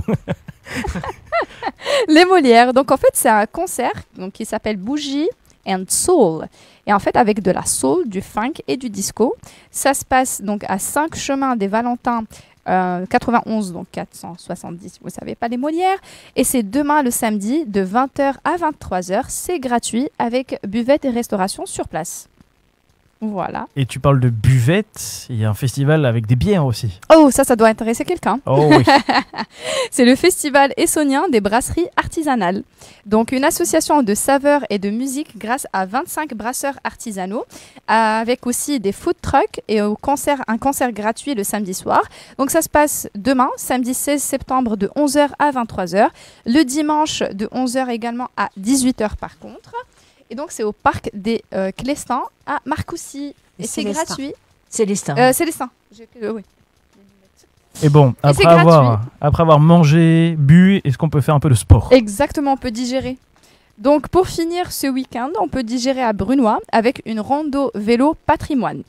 Les Molières. Donc en fait, c'est un concert donc, qui s'appelle Bougie and Soul. Et en fait, avec de la soul, du funk et du disco. Ça se passe donc à 5 chemins des Valentins 91, donc 470, vous savez pas les Molières. Et c'est demain le samedi de 20h à 23h. C'est gratuit avec buvette et restauration sur place. Voilà. Et tu parles de buvette, il y a un festival avec des bières aussi. Oh, ça doit intéresser quelqu'un. Oh oui. C'est le festival essonien des brasseries artisanales. Donc une association de saveurs et de musique grâce à 25 brasseurs artisanaux, avec aussi des food trucks et un concert gratuit le samedi soir. Donc ça se passe demain, samedi 16 septembre de 11h à 23h. Le dimanche de 11h également à 18h par contre. Et donc, c'est au parc des Clestins à Marcoussis. Et c'est gratuit. Célestin. Célestin. Oui. Et bon, après avoir mangé, bu, est-ce qu'on peut faire un peu de sport? Exactement, on peut digérer. Donc, pour finir ce week-end, on peut digérer à Brunois avec une rando vélo patrimoine.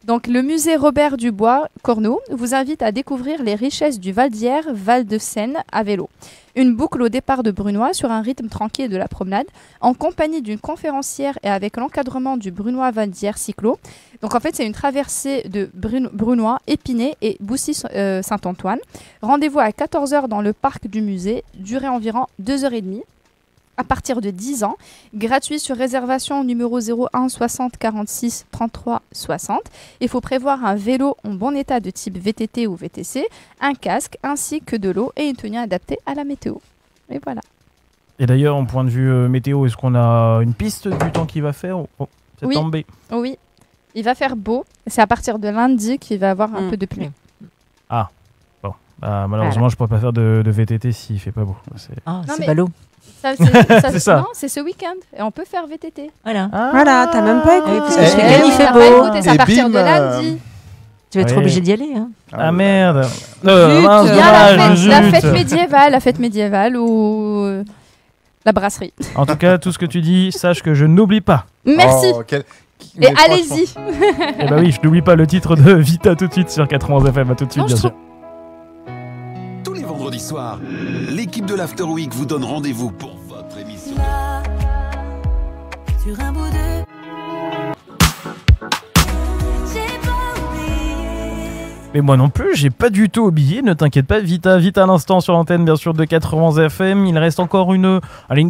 Donc, le musée Robert Dubois Corneau vous invite à découvrir les richesses du Val d'Hier, Val de Seine à vélo. Une boucle au départ de Brunois sur un rythme tranquille de la promenade, en compagnie d'une conférencière et avec l'encadrement du Brunois Val d'Hier Cyclo. Donc en fait, c'est une traversée de Brunois, Épinay et Boussy-Saint-Antoine. Rendez-vous à 14h dans le parc du musée, durée environ 2h30. À partir de 10 ans, gratuit sur réservation numéro 01 60 46 33 60. Il faut prévoir un vélo en bon état de type VTT ou VTC, un casque ainsi que de l'eau et une tenue adaptée à la météo. Et voilà. Et d'ailleurs, en point de vue météo, est-ce qu'on a une piste du temps qu'il va faire? C'est oui. tombé. Oui, il va faire beau. C'est à partir de lundi qu'il va y avoir un peu de pluie. Ah, bon. Malheureusement, je ne pourrais pas faire de VTT s'il ne fait pas beau. C'est ballot. C'est ça. Non, c'est ce week-end. Et on peut faire VTT. Voilà. Voilà, t'as même pas écouté. Parce que ce week-end, il fait beau. C'est à partir de lundi. Tu vas être obligé d'y aller. Hein. Ah merde. Il y a la fête médiévale ou la brasserie. En tout cas, tout ce que tu dis, sache que je n'oublie pas. Merci. Et allez-y. Eh bah oui, je n'oublie pas le titre de Vita tout de suite sur 91 FM. À tout de suite, bien sûr. Tous les vendredis soirs, l'équipe de l'After Week vous donne rendez-vous pour votre émission. Sur un bout de... Mais moi non plus, j'ai pas du tout oublié, ne t'inquiète pas, Vita à l'instant sur l'antenne bien sûr de 91 FM. Il reste encore une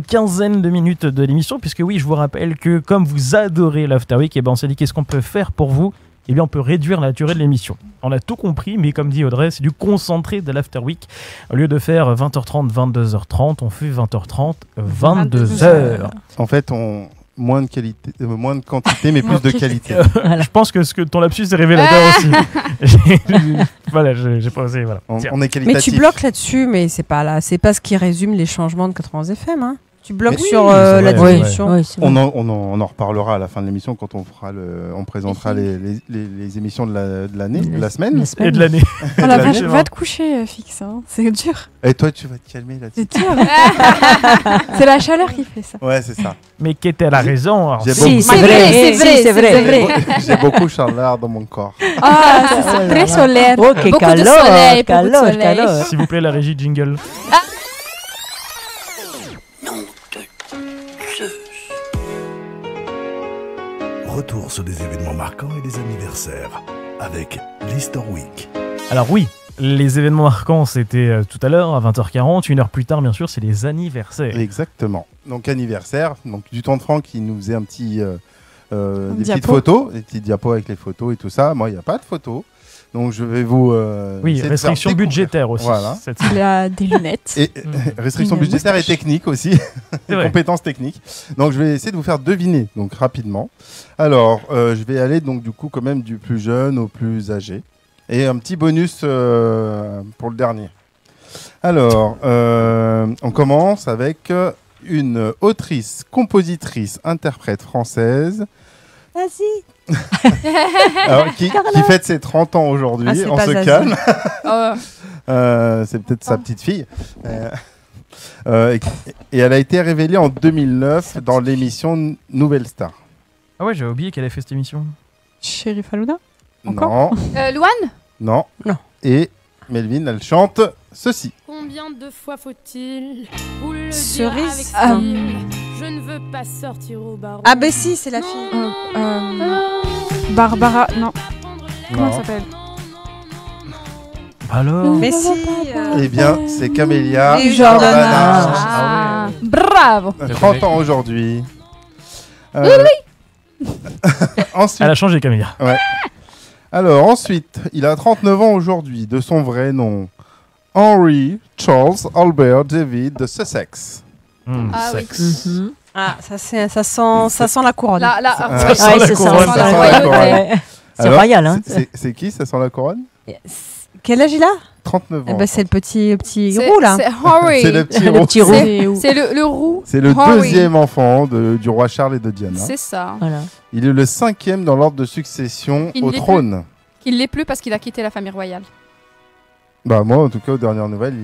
quinzaine de minutes de l'émission, puisque oui, je vous rappelle que comme vous adorez l'After Week, on s'est dit qu'est-ce qu'on peut faire pour vous? Eh bien, on peut réduire la durée de l'émission. On a tout compris, mais comme dit Audrey, c'est du concentré de l'After Week. Au lieu de faire 20h30, 22h30, on fait 20h30, 22h. En fait, moins de quantité, mais plus de qualité. Je pense que ton lapsus est révélateur aussi. Voilà, j'ai pas osé. Voilà. On est qualitatif. Mais tu bloques là-dessus, mais c'est pas ce qui résume les changements de 91 FM. Hein. Tu bloques Mais sur oui, c'est la vrai, discussion. Ouais, c'est vrai. On en reparlera à la fin de l'émission quand on présentera les émissions de l'année, de la semaine. Et de l'année. Oh la la vache, nuit. va te coucher, fixe. Hein. C'est dur. Et toi, tu vas te calmer là-dessus. C'est dur. C'est la chaleur qui fait ça. Ouais, c'est ça. Mais qu'était la raison alors. J'ai Si, beaucoup- c'est vrai, c'est vrai. J'ai beaucoup chaleur dans mon corps. Ah, c'est très solaire. Oh, que Beaucoup de soleil, beaucoup de calor, soleil. calor. S'il vous plaît, la régie jingle. Retour sur des événements marquants et des anniversaires avec l'Histoire Week. Alors oui, les événements marquants, c'était tout à l'heure, à 20h40. Une heure plus tard, bien sûr, c'est les anniversaires. Exactement. Donc anniversaire, donc du temps de Franck qui nous faisait des petites diapo. photos, des petites diapos avec les photos et tout ça. Moi, il n'y a pas de photos. Donc je vais vous... Oui, essayer de restriction faire découvrir. budgétaire aussi. Voilà. Il a des lunettes. Et restriction Une budgétaire et moustache. technique aussi. C'est vrai. Compétences techniques. Donc je vais essayer de vous faire deviner donc rapidement. Alors je vais aller donc du coup quand même du plus jeune au plus âgé. Et un petit bonus pour le dernier. Alors on commence avec une autrice, compositrice, interprète française. Vas-y. Alors, qui fête ses 30 ans aujourd'hui. Ah, c'est On pas se Zazie. calme. Oh, C'est peut-être sa petite fille. Et elle a été révélée en 2009 dans l'émission Nouvelle Star. Ah ouais, j'avais oublié qu'elle avait fait cette émission. Sheriff Halouna. Non, Encore Louane non. Non. Et Melvin, elle chante ceci. Combien de fois faut-il vous le dire Cerise. avec style Je ne veux pas sortir au bar. Ah, bah si, c'est la fille. Barbara. Non. Comment elle Non. s'appelle Alors Mais si. Eh bien, c'est Camélia Et Jordana. Jordana. Ah, bravo. 30 ans aujourd'hui. Ensuite, Elle a changé, Camilla. alors, ensuite, il a 39 ans aujourd'hui, de son vrai nom. Henry Charles Albert David de Sussex. Ah oui. Sexe. Ah, ça sent la couronne. Là, Ah, Ouais, sent la c'est ça, couronne, ça ça sent sent la la couronne. couronne. Ouais. C'est Alors, royal, hein. C'est qui, ça sent la couronne? Quel âge il a 39 Eh ans. ben, c'est le petit roux là. C'est Henry. C'est le petit Le roux. petit roux. C'est le roux. C'est le Henry. deuxième enfant du roi Charles et de Diana. C'est ça. Voilà. Il est le 5e dans l'ordre de succession Il au l'est trône. Il l'est plus parce qu'il a quitté la famille royale. Bah moi, en tout cas, aux dernières nouvelles,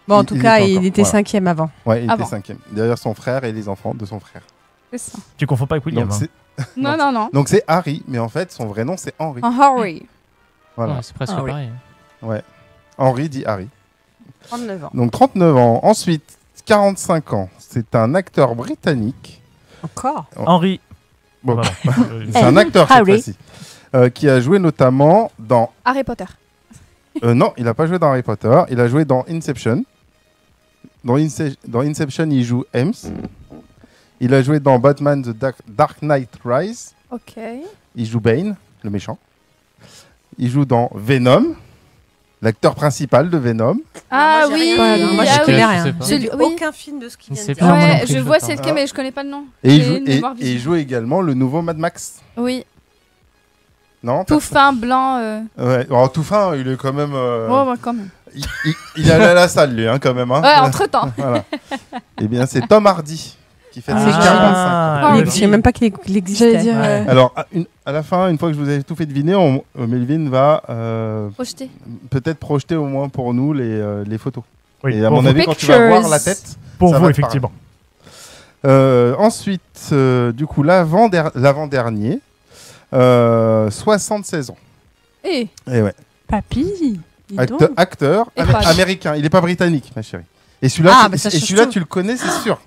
Bon, en il- tout il cas, était il encore, était voilà. 5e avant. Ouais, il Avant. était 5e. Derrière son frère et les enfants de son frère. C'est ça. Tu confonds pas avec William. Donc hein. c'est Non, non, non. donc c'est Harry, mais en fait, son vrai nom c'est Henry. Un Henry. Voilà. Ouais, c'est presque Ah oui. pareil. Henry dit Harry. 39 ans. Donc 39 ans. Ensuite, 45 ans. C'est un acteur britannique. Encore Henry. Bon, Voilà. c'est un acteur cette Harry. fois-ci. Qui a joué notamment dans... Harry Potter. non, il n'a pas joué dans Harry Potter. Il a joué dans Inception. Dans Inception, il joue Ems. Il a joué dans Batman The Dark Knight Rise. Ok. Il joue Bane, le méchant. Il joue dans Venom, l'acteur principal de Venom. Ah moi, j'ai oui. rien vu. Moi, je ah connais oui. rien. sais pas. J'ai vu Oui. aucun film de ce qu'il vient de C'est dire. pas- moi non Ouais, plus, je je vois sais c'est pas. lequel, mais je connais pas le nom. Et il J'ai joue, une mémoire et il visuelle. joue également le nouveau Mad Max. Oui. Non Tout fin, blanc. Ouais. Alors, tout fin, il est quand même... Oh, bah, quand même. il est allé à la salle, lui, hein, quand même. Hein. Ouais, entre-temps. Voilà. Eh bien, c'est Tom Hardy qui fait ses Ah. 45 ans. le Je ne savais même pas qu'il existait. J'allais dire. Ouais. Alors, à la fin, une fois que je vous ai tout fait deviner, Melvin va Projeté. peut-être projeter au moins pour nous les photos. Oui, Et à pour mon vous. avis, quand tu vas Pictures. voir la tête, Pour ça vous, va te effectivement. ensuite, du coup, l'avant-dernier, 76 ans. Et Et ouais. Papy. dis donc. Acteur Et pas- américain. Il n'est pas britannique, ma chérie. Et celui-là, Ah, bah, ça change tout. tu le connais, c'est sûr.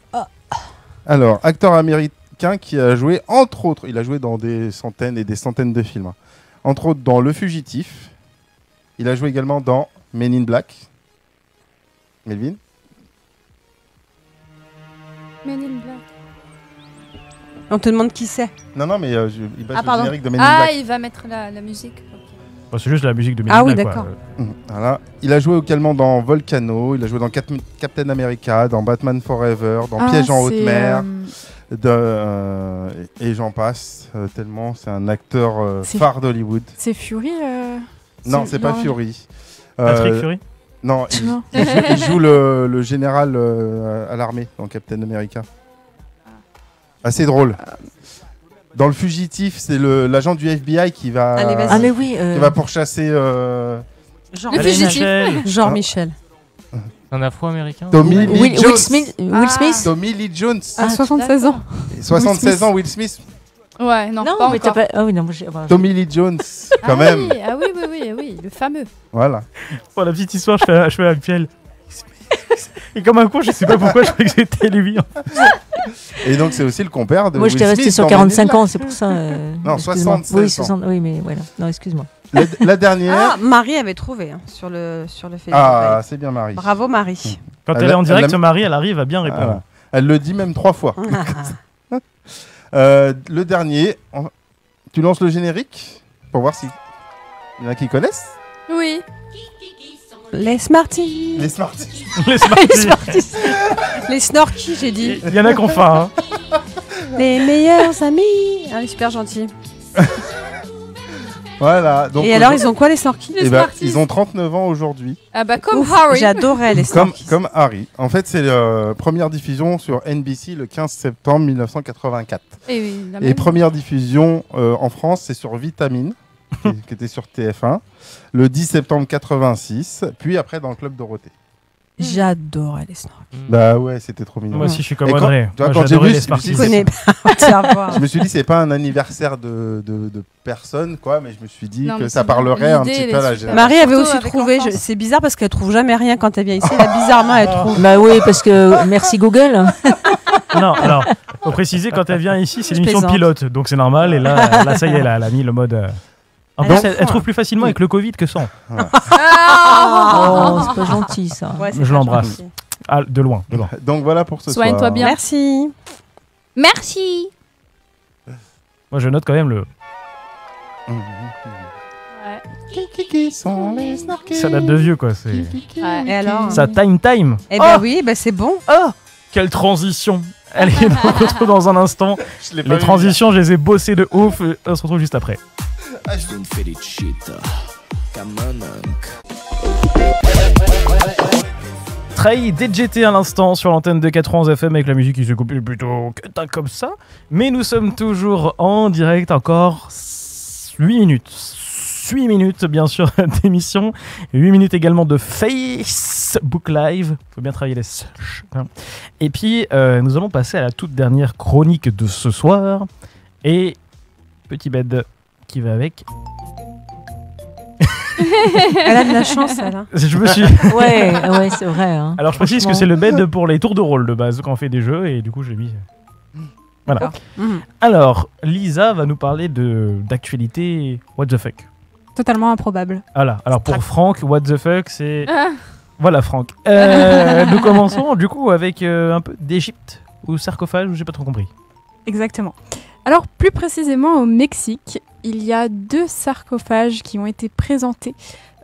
Alors, acteur américain qui a joué, entre autres, il a joué dans des centaines et des centaines de films. Hein. Entre autres, dans Le Fugitif. Il a joué également dans Men in Black. Melvin. Men in Black. On te demande qui c'est. Non, mais il passe le pardon. générique de Men in Ah, Black. il va mettre la musique. Ok. Bon, c'est juste la musique de Ah oui, Melina, quoi. d'accord. Voilà. Il a joué également dans Volcano, il a joué dans Captain America, dans Batman Forever, dans Ah, Piège en haute c'est, mer, et j'en passe, tellement c'est un acteur C'est- phare d'Hollywood. C'est Fury. Non, c'est pas non, Fury. Patrick Fury. Non, Non. il joue le général à l'armée dans Captain America. Assez drôle. Dans Le Fugitif, c'est l'agent du FBI qui va, Allez, vas-y. Ah, mais oui. qui va pourchasser Jean Le fugitif. Jean-Michel. Un afro-américain. Tommy Lee Will Jones. Smith. Tommy Lee Jones. À 76 ans. 76 ans, Will Smith. Ouais, non, Non, pas mais t'as encore. pas. Ah oui, non, moi, j'ai. Tommy Lee Jones, quand Ah même. oui, ah oui, le fameux. Voilà. Pour la petite histoire, je fais un piel. Et comme un con, je sais pas pourquoi, je croyais que c'était lui. Et donc, c'est aussi le compère de Moi, Will j'étais resté Smith sur dans 45 Men in ans, c'est pour ça. Non, excuse-moi. 76 Oui, ans. 60, oui, mais voilà. Non, excuse-moi. Black. La dernière. Ah, Marie avait trouvé sur le Facebook. Ah, c'est bien Marie. Bravo Marie. Quand Elle elle est a- en direct, elle a- Marie, elle arrive à bien répondre. Voilà. Elle le dit même 3 fois. Le dernier, tu lances le générique pour voir si il y en a qui connaissent. Oui. Les Smarties. Les Smarties. Les Smarties. Les Snorkies, j'ai dit. Il y en a qu'on faim. Hein. Les meilleurs amis. Ah, elle est super gentille. Voilà. Donc, Et alors, ils ont quoi les Snorkies eh ben, ils ont 39 ans aujourd'hui. Ah bah comme Ouf, Harry. J'adorais les Snorkies. Comme Harry. En fait, c'est la première diffusion sur NBC le 15 septembre 1984. Et, oui, la Et même. première diffusion en France, c'est sur Vitamine, qui était sur TF1, le 10 septembre 86, puis après dans le Club Dorothée. J'adorais les Snorkies. Bah ouais, c'était trop mignon. Moi aussi, je suis comme Et quand- Audrey. tu vois, Moi, quand j'ai j'adorais vu, les je me suis Smarties. dit, Je connais pas. Tu vas voir. Je me suis dit, c'est pas un anniversaire de personne, quoi, mais je me suis dit Non, que mais ça c'est parlerait un l'idée, petit elle peu à est la super. génération. Marie avait Surtout aussi avec trouvé. l'enfance. C'est bizarre parce qu'elle trouve jamais rien quand elle vient ici. Là, bizarrement, elle trouve. Bah oui, parce que merci Google. Non, alors, faut préciser, quand elle vient ici, c'est Je l'émission plaisante. pilote. Donc c'est normal. Et là, ça y est, elle a mis le mode. En plus, elle trouve plus facilement avec le Covid que sans. Oh, c'est pas gentil ça. Ouais, c'est Je pas l'embrasse. gentil. Ah, de loin, de loin. Donc voilà pour ce soir. Soigne-toi bien. Merci. Merci. Moi, je note quand même le. Qui sont les Snorkies? Ça date de vieux, quoi. C'est. Ouais. Et alors Ça time. Eh ben oui, bah c'est bon. Oh, quelle transition. Allez, on se retrouve dans un instant. Je l'ai pas Les vu. transitions, je les ai bossées de ouf. On se retrouve juste après. Trey DJT à l'instant sur l'antenne de 91 FM avec la musique qui se coupe plutôt comme ça. Mais nous sommes toujours en direct, encore 8 minutes. 8 minutes bien sûr d'émission, 8 minutes également de Facebook Live, faut bien travailler les search. Et puis nous allons passer à la toute dernière chronique de ce soir. Et petit bed qui va avec. Elle a de la chance, elle. Hein. Je me suis... Ouais, c'est vrai. Hein. Alors je précise que c'est le bed pour les tours de rôle de base quand on fait des jeux et du coup j'ai mis... Voilà. Alors Lisa va nous parler d'actualité what the fuck. Totalement improbable. Voilà. Alors pour Franck, what the fuck c'est... Ah. Voilà Franck. Nous commençons du coup avec un peu d'Égypte ou sarcophage, j'ai pas trop compris. Exactement. Alors, plus précisément au Mexique, il y a 2 sarcophages qui ont été présentés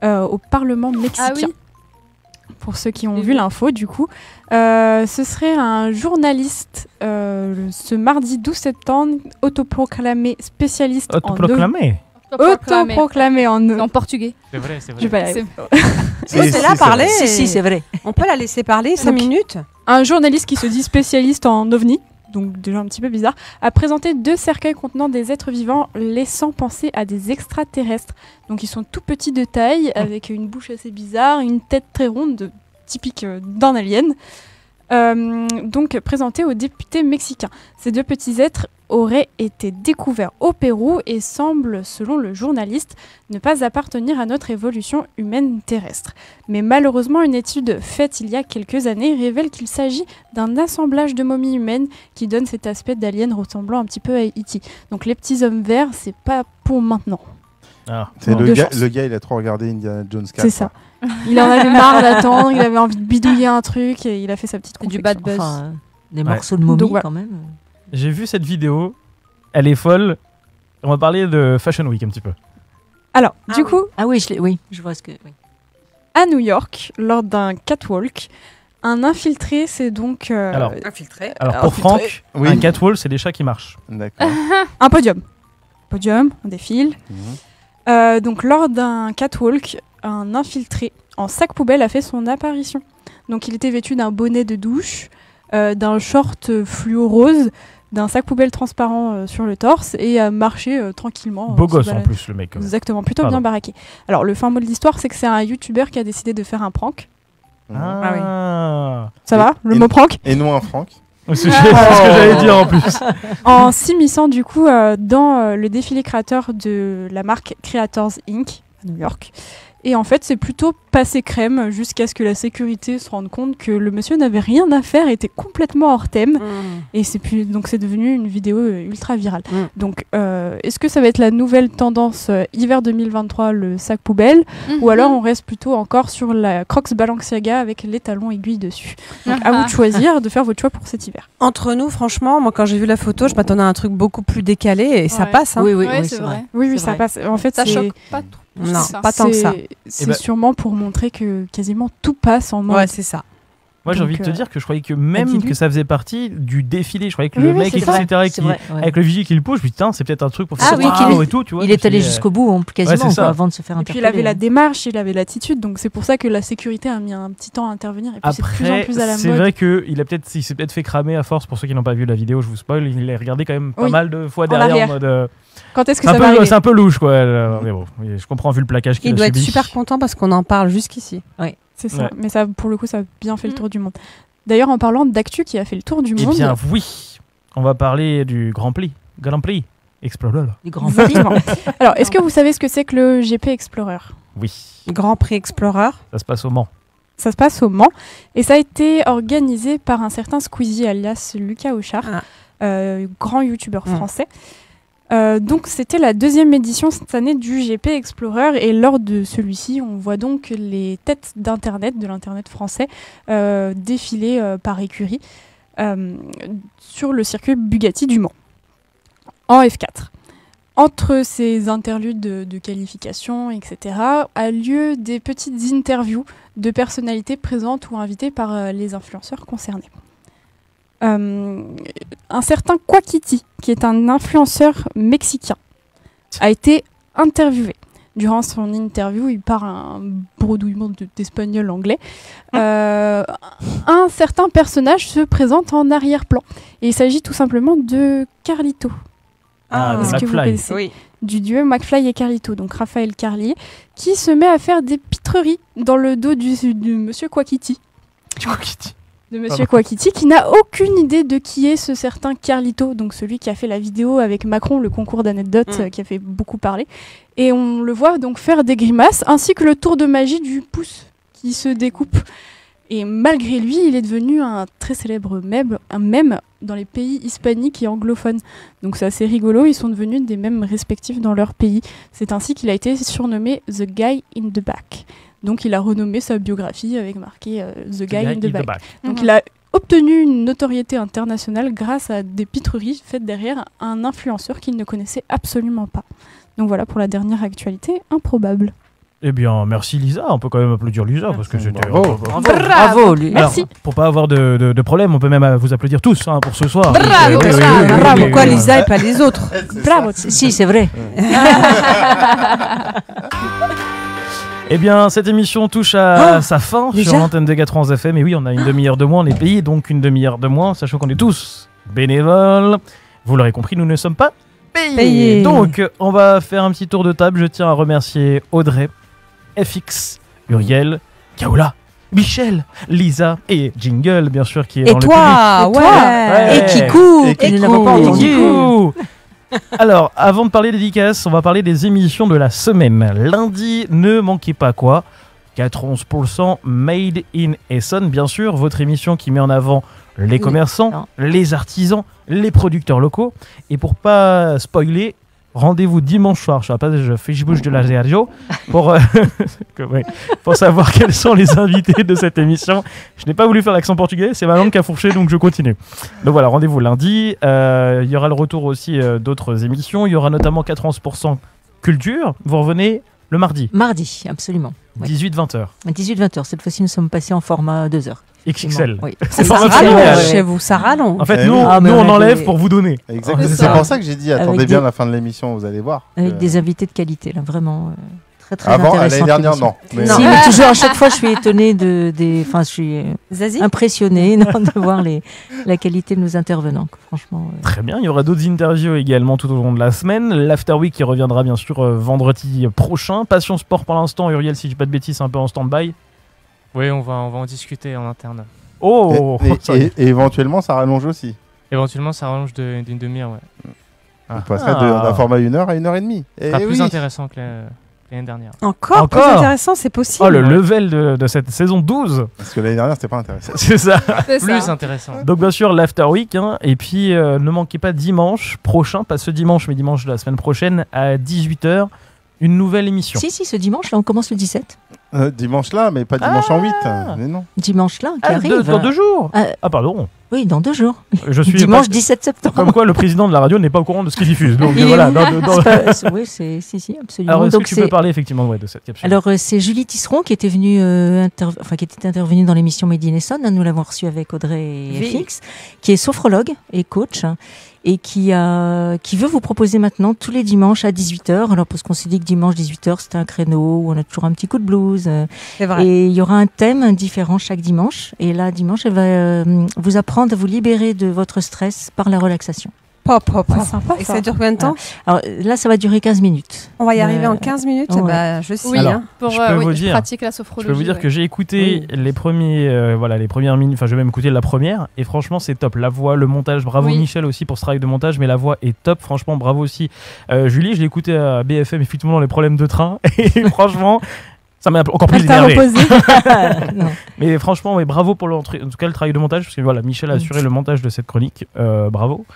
au Parlement mexicain. Ah oui. Pour ceux qui ont vu l'info, du coup. Ce serait un journaliste, ce mardi 12 septembre, autoproclamé spécialiste Autoproclamé Autoproclamé en portugais. C'est vrai, c'est vrai. Je vais pas y arriver. C'est là parler. Si, c'est vrai. On peut la laisser parler 5 minutes. Un journaliste qui se dit spécialiste en ovni, donc déjà un petit peu bizarre, a présenté 2 cercueils contenant des êtres vivants laissant penser à des extraterrestres. Donc ils sont tout petits de taille, avec une bouche assez bizarre, une tête très ronde, typique d'un alien. Donc présentés aux députés mexicains. Ces 2 petits êtres auraient été découverts au Pérou et semblent, selon le journaliste, ne pas appartenir à notre évolution humaine terrestre. Mais malheureusement, une étude faite il y a quelques années révèle qu'il s'agit d'un assemblage de momies humaines qui donne cet aspect d'alien ressemblant un petit peu à E.T. Donc les petits hommes verts, c'est pas pour maintenant. Ah. C'est De chance. le gars, il a trop regardé Indiana Jones 4. C'est ça. Il en avait marre d'attendre, il avait envie de bidouiller un truc et il a fait sa petite Du confection. bad buzz. Enfin, des Ouais. morceaux de momie Donc, voilà. quand même. J'ai vu cette vidéo, elle est folle. On va parler de Fashion Week un petit peu. Alors, du coup, Ah oui, je vois ce que... Oui. à New York, lors d'un catwalk, un infiltré s'est donc... Infiltré. Alors pour Franck, Oui. un catwalk c'est des chats qui marchent. D'accord. un podium. Podium, on défile. Donc lors d'un catwalk, un infiltré en sac poubelle a fait son apparition. Donc il était vêtu d'un bonnet de douche, d'un short fluo rose, d'un sac poubelle transparent sur le torse et a marché tranquillement. Beau gosse en plus le mec. Exactement, plutôt bien baraqué. Alors le fin mot de l'histoire, c'est que c'est un youtubeur qui a décidé de faire un prank. Ah oui. Ça va, le mot prank? Et non un Franck. C'est ce que j'allais dire en plus. En s'immisçant du coup dans le défilé créateur de la marque Creators Inc. à New York. Et en fait, c'est plutôt passé crème jusqu'à ce que la sécurité se rende compte que le monsieur n'avait rien à faire, était complètement hors thème. Et donc c'est devenu une vidéo ultra virale. Donc, est-ce que ça va être la nouvelle tendance hiver 2023, le sac poubelle, ou alors on reste plutôt encore sur la Crocs Balenciaga avec les talons aiguilles dessus? Donc, à vous de choisir, de faire votre choix pour cet hiver. Entre nous, franchement, moi quand j'ai vu la photo, je m'attendais à un truc beaucoup plus décalé et ça passe. Hein. Oui, c'est vrai. Oui, ça passe. En fait, ça choque pas trop. Non, pas tant que ça. C'est sûrement pour montrer que quasiment tout passe en mode. Ouais, c'est ça. Moi, j'ai envie de te dire que je croyais que même que ça faisait partie du défilé. Je croyais que le mec, etc., avec le vigier qui le pose, je me dis, putain, c'est peut-être un truc pour faire ça et tout, tu vois. Il est allé jusqu'au bout, quasiment, avant de se faire interpeller. Et puis, il avait la démarche, il avait l'attitude, donc c'est pour ça que la sécurité a mis un petit temps à intervenir. Et puis, c'est de plus en plus à la mode. C'est vrai qu'il s'est peut-être fait cramer à force, pour ceux qui n'ont pas vu la vidéo, je vous spoil, il l'a regardé quand même pas mal de fois derrière en mode. Quand est-ce que ça va arriver ? C'est un peu louche, quoi. Mais bon, je comprends vu le plaquage qu'il a subi. Il doit être super content parce qu'on en parle jusqu'ici. Oui, c'est ça. Mais ça, pour le coup, ça a bien fait le tour du monde. D'ailleurs, en parlant d'actu qui a fait le tour du monde... Eh bien, oui. On va parler du Grand Prix Explorer. Du Grand Prix. Alors, est-ce que vous savez ce que c'est que le GP Explorer ? Oui. Grand Prix Explorer. Ça se passe au Mans. Ça se passe au Mans. Et ça a été organisé par un certain Squeezie, alias Lucas Auchard, grand youtubeur français. Donc c'était la 2e édition cette année du GP Explorer et lors de celui-ci on voit donc les têtes d'internet, de l'internet français défiler par écurie sur le circuit Bugatti du Mans en F4. Entre ces interludes de qualification, etc., a lieu des petites interviews de personnalités présentes ou invitées par les influenceurs concernés. Un certain Quackity, qui est un influenceur mexicain, a été interviewé. Durant son interview, il part un bredouillement d'espagnol-anglais. Un certain personnage se présente en arrière-plan. Et il s'agit tout simplement de Carlito. Est-ce que vous connaissez du duo McFly et Carlito, donc Raphaël Carlier, qui se met à faire des pitreries dans le dos de monsieur Quackity. De monsieur Quackity, qui n'a aucune idée de qui est ce certain Carlito, donc celui qui a fait la vidéo avec Macron, le concours d'anecdotes qui a fait beaucoup parler. Et on le voit donc faire des grimaces, ainsi que le tour de magie du pouce qui se découpe. Et malgré lui, il est devenu un très célèbre mème dans les pays hispaniques et anglophones. Donc c'est assez rigolo, ils sont devenus des mèmes respectifs dans leur pays. C'est ainsi qu'il a été surnommé The Guy in the Back. Donc il a renommé sa biographie avec marqué The Guy in the Back. Donc il a obtenu une notoriété internationale grâce à des pitreries faites derrière un influenceur qu'il ne connaissait absolument pas. Donc voilà pour la dernière actualité improbable. Eh bien, merci Lisa. On peut quand même applaudir Lisa parce que c'était. Bravo, merci. Pour pas avoir de problème, on peut même vous applaudir tous pour ce soir. Bravo, bravo. Pourquoi Lisa et pas les autres? Bravo. Si, c'est vrai. Eh bien, cette émission touche à sa fin sur l'antenne de 91 FM. Et oui, on a une demi-heure de moins, on est payés, donc une demi-heure de moins, sachant qu'on est tous bénévoles. Vous l'aurez compris, nous ne sommes pas payés. Donc, on va faire un petit tour de table. Je tiens à remercier Audrey, FX, Uriel, Kaola, Michel, Lisa et Jingle, bien sûr, qui est dans le public. Et Kikou. Et qui ne l'avons pas entendu. Alors, avant de parler des dédicaces, on va parler des émissions de la semaine. Lundi, ne manquez pas quoi ? 91% Made in Essonne, bien sûr, votre émission qui met en avant les commerçants, les artisans, les producteurs locaux. Et pour pas spoiler, rendez-vous dimanche soir sur la page Facebook de la radio pour savoir quels sont les invités de cette émission. Je n'ai pas voulu faire l'accent portugais, c'est ma langue qui a fourché, donc je continue. Donc voilà, rendez-vous lundi. Il y aura le retour aussi d'autres émissions. Il y aura notamment 91% culture. Vous revenez le mardi. Mardi, absolument. 18-20h. 18-20h. Cette fois-ci, nous sommes passés en format 2 heures. XXL. Oui. Ça rallonge chez vous, ça rallonge. En fait, nous on enlève pour vous donner. Exactement. C'est pour ça que j'ai dit, attendez bien la fin de l'émission, vous allez voir. Avec des invités de qualité, là, vraiment Très, très Avant, intéressante, l'année dernière, l'émission. non. Mais Si, mais toujours, à chaque fois, je suis étonnée Enfin, je suis Zazie impressionnée de voir la qualité de nos intervenants. Franchement. Très bien, il y aura d'autres interviews également tout au long de la semaine. L'After Week qui reviendra bien sûr vendredi prochain. Passion Sport pour l'instant, Uriel, si je dis pas de bêtises, c'est un peu en stand-by. Oui, on va en discuter en interne. Oh et éventuellement, ça rallonge aussi. Éventuellement, ça rallonge d'une demi-heure, ouais. On passerait d'un format 1 heure à 1h30. Ce sera plus intéressant que l'année dernière. Encore plus intéressant, c'est possible. Oh, le level de cette saison 12. Parce que l'année dernière, c'était pas intéressant. C'est ça. Plus intéressant. Donc bien sûr, l'After Week. Et puis, ne manquez pas dimanche prochain, pas ce dimanche, mais dimanche de la semaine prochaine, à 18h, une nouvelle émission. Si, ce dimanche, là, on commence le 17. Dimanche là, mais pas dimanche en 8. Mais non. Dimanche là, qui arrive. Dans 2 jours. Pardon. Oui, dans 2 jours. Je suis dimanche 17 septembre. Comme quoi, le président de la radio n'est pas au courant de ce qu'il diffuse. Donc voilà. Oui, si, absolument. Alors, est-ce que tu peux parler effectivement de cette capsule? Alors, c'est Julie Tisseron qui était venue, qui était intervenue dans l'émission Made in Essonne. Nous l'avons reçue avec Audrey et FX, qui est sophrologue et coach. Et qui veut vous proposer maintenant tous les dimanches à 18h. Alors, parce qu'on s'est dit que dimanche 18h, c'était un créneau où on a toujours un petit coup de blues. C'est vrai. Et il y aura un thème différent chaque dimanche. Et là, dimanche, elle va vous apprendre à vous libérer de votre stress par la relaxation. Sympa. Et ça dure combien de temps? Alors là, ça va durer 15 minutes. On va y arriver en 15 minutes. Ouais. Bah, je sais. Oui, Alors, je pratique la sophrologie. Je peux vous dire que j'ai écouté les premières minutes, enfin je vais même écouter la première, et franchement c'est top. La voix, le montage, bravo Michel aussi pour ce travail de montage, mais la voix est top, franchement bravo aussi. Julie, je l'ai écouté à BFM, effectivement dans les problèmes de train, et franchement... Ça m'a encore plus énervé. Mais franchement, bravo pour en tout cas le travail de montage, parce que voilà, Michel a assuré le montage de cette chronique. Bravo.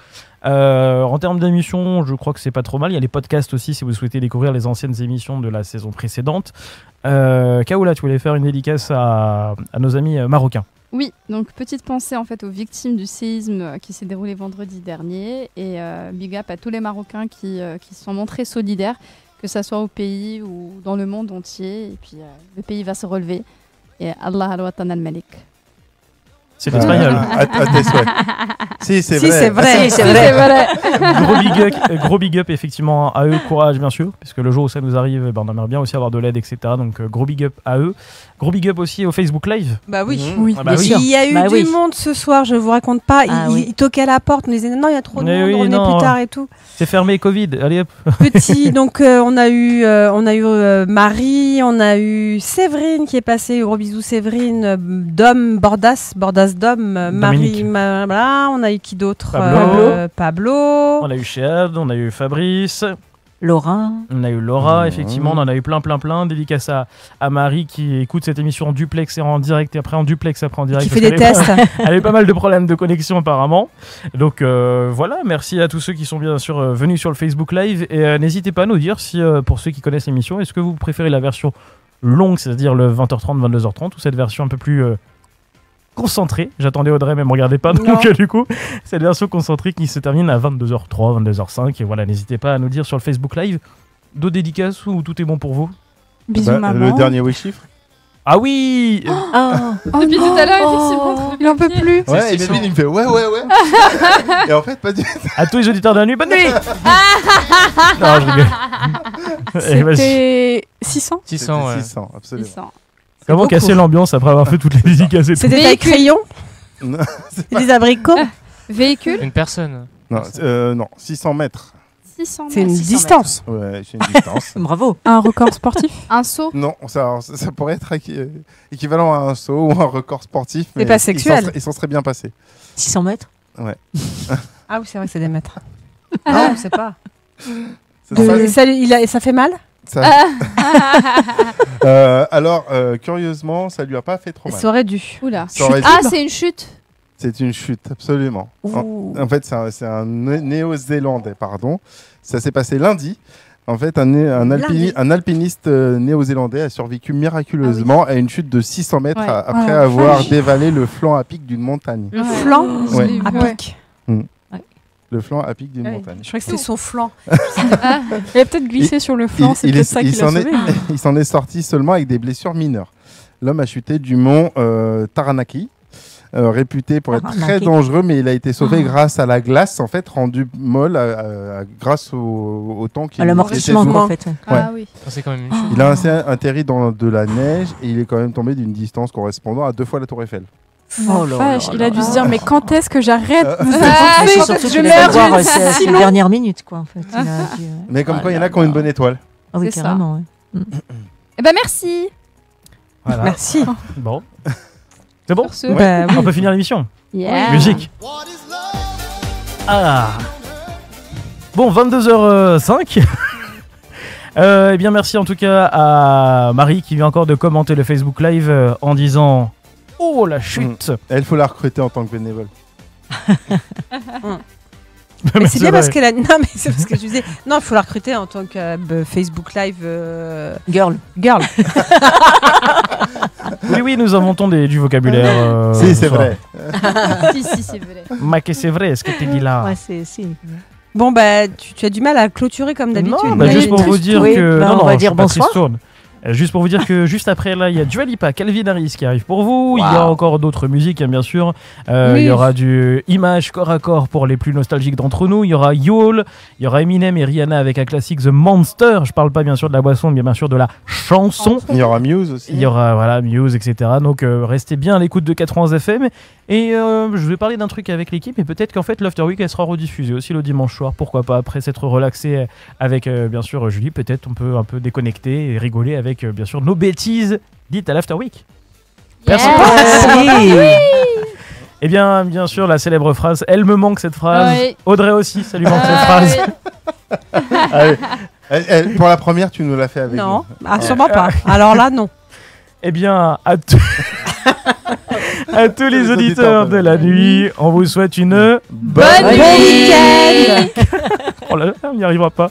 En termes d'émissions, je crois que c'est pas trop mal. Il y a les podcasts aussi si vous souhaitez découvrir les anciennes émissions de la saison précédente. Kaoula, tu voulais faire une dédicace à nos amis marocains. Oui, donc petite pensée en fait aux victimes du séisme qui s'est déroulé vendredi dernier, et big up à tous les Marocains qui se sont montrés solidaires, que ça soit au pays ou dans le monde entier. Et puis le pays va se relever. Et Allah al-Watan al-Malik. C'est l'espagnol. À tes souhaits. Si, c'est vrai. Gros big up effectivement à eux, courage bien sûr, parce que le jour où ça nous arrive, on aimerait bien aussi avoir de l'aide, etc. Donc gros big up à eux. Gros big up aussi au Facebook Live. Bah oui. Il y a eu du monde ce soir, je vous raconte pas. Ils toquaient à la porte, on disait non, il y a trop de monde, on revenait plus tard et tout. C'est fermé, Covid, allez hop. Petit, donc on a eu Marie, on a eu Séverine qui est passée, gros bisous Séverine, Dom, Bordas Dom, Marie, on a eu qui d'autre? Pablo. On a eu Chad, on a eu Fabrice. Laura. On a eu Laura, effectivement, on en a eu plein. Dédicace à Marie qui écoute cette émission en duplex et en direct, et après en duplex, après en direct. Qui fait des tests. Elle avait pas mal de problèmes de connexion apparemment. Donc voilà, merci à tous ceux qui sont bien sûr venus sur le Facebook Live. Et n'hésitez pas à nous dire si, pour ceux qui connaissent l'émission, est-ce que vous préférez la version longue, c'est-à-dire le 20h30, 22h30, ou cette version un peu plus... concentré, j'attendais Audrey mais me regardez pas, donc du coup cette version concentrée qui se termine à 22h03, 22h05, et voilà, n'hésitez pas à nous dire sur le Facebook Live d'autres dédicaces ou tout est bon pour vous. Bisous maman. Le dernier oui chiffre. Ah oui. Depuis tout à l'heure, effectivement, il en peut plus. Ouais, et Melvin il me fait ouais. Et en fait pas du tout. À tous les auditeurs de la nuit, bonne nuit. Non, je rigole. C'était 600. 600, ouais. 600, absolument. 600. Comment casser l'ambiance après avoir fait toutes les dédicaces et tout? C'était des crayons. Des abricots. Véhicule. Une personne. Non, 600 mètres. 600 c'est une mètres. distance. Ouais, c'est une distance. Bravo. Un record sportif. Un saut. Non, ça pourrait être équivalent à un saut ou un record sportif. C'est pas sexuel. Ils s'en seraient bien passés. 600 mètres. Ouais. Ah oui, c'est vrai que c'est des mètres. Non, on sait pas. Ça ça fait mal? Alors, curieusement, ça lui a pas fait trop mal. Ça aurait dû. Oula. C'est une chute. C'est une chute, absolument. En fait, c'est un néo-zélandais, pardon. Ça s'est passé lundi. En fait, un alpiniste néo-zélandais a survécu miraculeusement à une chute de 600 mètres après avoir dévalé le flanc à pic d'une montagne. Le flanc à pic. Le flanc à pic d'une montagne. Je crois que c'était son flanc. Il a peut-être glissé sur le flanc, c'est peut-être ça qui l'a sauvé. Il s'en est sorti seulement avec des blessures mineures. L'homme a chuté du mont Taranaki. réputé pour être très manqué. dangereux, mais il a été sauvé grâce à la glace, en fait, rendue molle grâce au temps qu'il À l'amortissement, était quoi, sous. en fait. Ouais. Ah oui. C'est quand même une chute. Il a atterri dans de la neige et il est quand même tombé d'une distance correspondant à 2 fois la Tour Eiffel. Oh vache, il a dû se dire mais quand est-ce que j'arrête de Mais penser c'est que surtout je qu'il meurs a voir ces sinon dernières minutes, quoi, en fait. Il a dû, Mais comme quoi, il y en a qui ont une bonne étoile. Ah oui, C'est ça. carrément, ouais. Eh ben merci. Voilà. Merci. Bon. C'est bon Sur ce. Bah, oui. On peut finir l'émission. Yeah. Musique. Ah. Bon, 22h05. Eh bien, merci en tout cas à Marie qui vient encore de commenter le Facebook Live en disant oh la chute. Elle, faut la recruter en tant que bénévole. Mais c'est bien parce qu'elle a. Non, mais c'est parce que je disais. Non, il faut la recruter en tant que Facebook Live. Girl. Girl. Oui, nous inventons du vocabulaire. Si, c'est ce soir. vrai. si, c'est vrai. Mais que c'est vrai, ce que tu dis là. Ouais, c'est. Bon, bah, tu as du mal à clôturer comme d'habitude. Non, bah, juste pour vous dire Oui, que. bah, non, on non, va je dire suis pas bonsoir. tristourne. Juste pour vous dire que juste après là, il y a Dua Lipa, Calvin Harris qui arrive pour vous. Il y a encore d'autres musiques, hein, bien sûr. Il y aura du Image corps à corps pour les plus nostalgiques d'entre nous. Il y aura Yule, il y aura Eminem et Rihanna avec un classique The Monster. Je parle pas bien sûr de la boisson, mais bien sûr de la chanson. Il y aura Muse aussi. Il y aura voilà Muse, etc. Donc restez bien à l'écoute de 91 FM. Et je vais parler d'un truc avec l'équipe. Et peut-être qu'en fait l'After Week elle sera rediffusée aussi le dimanche soir. Pourquoi pas après s'être relaxé avec bien sûr Julie. Peut-être on peut un peu déconnecter et rigoler avec bien sûr nos bêtises dites à l'After Week. Merci. Et bien sûr la célèbre phrase. Elle me manque cette phrase. Oui. Audrey aussi, ça lui manque cette phrase. Allez. Pour la première, tu nous l'as fait avec Non, nous. sûrement pas. Alors là, non. Eh bien, à tous les auditeurs de la nuit, on vous souhaite une Bon week-end. Oh là là, on n'y arrivera pas.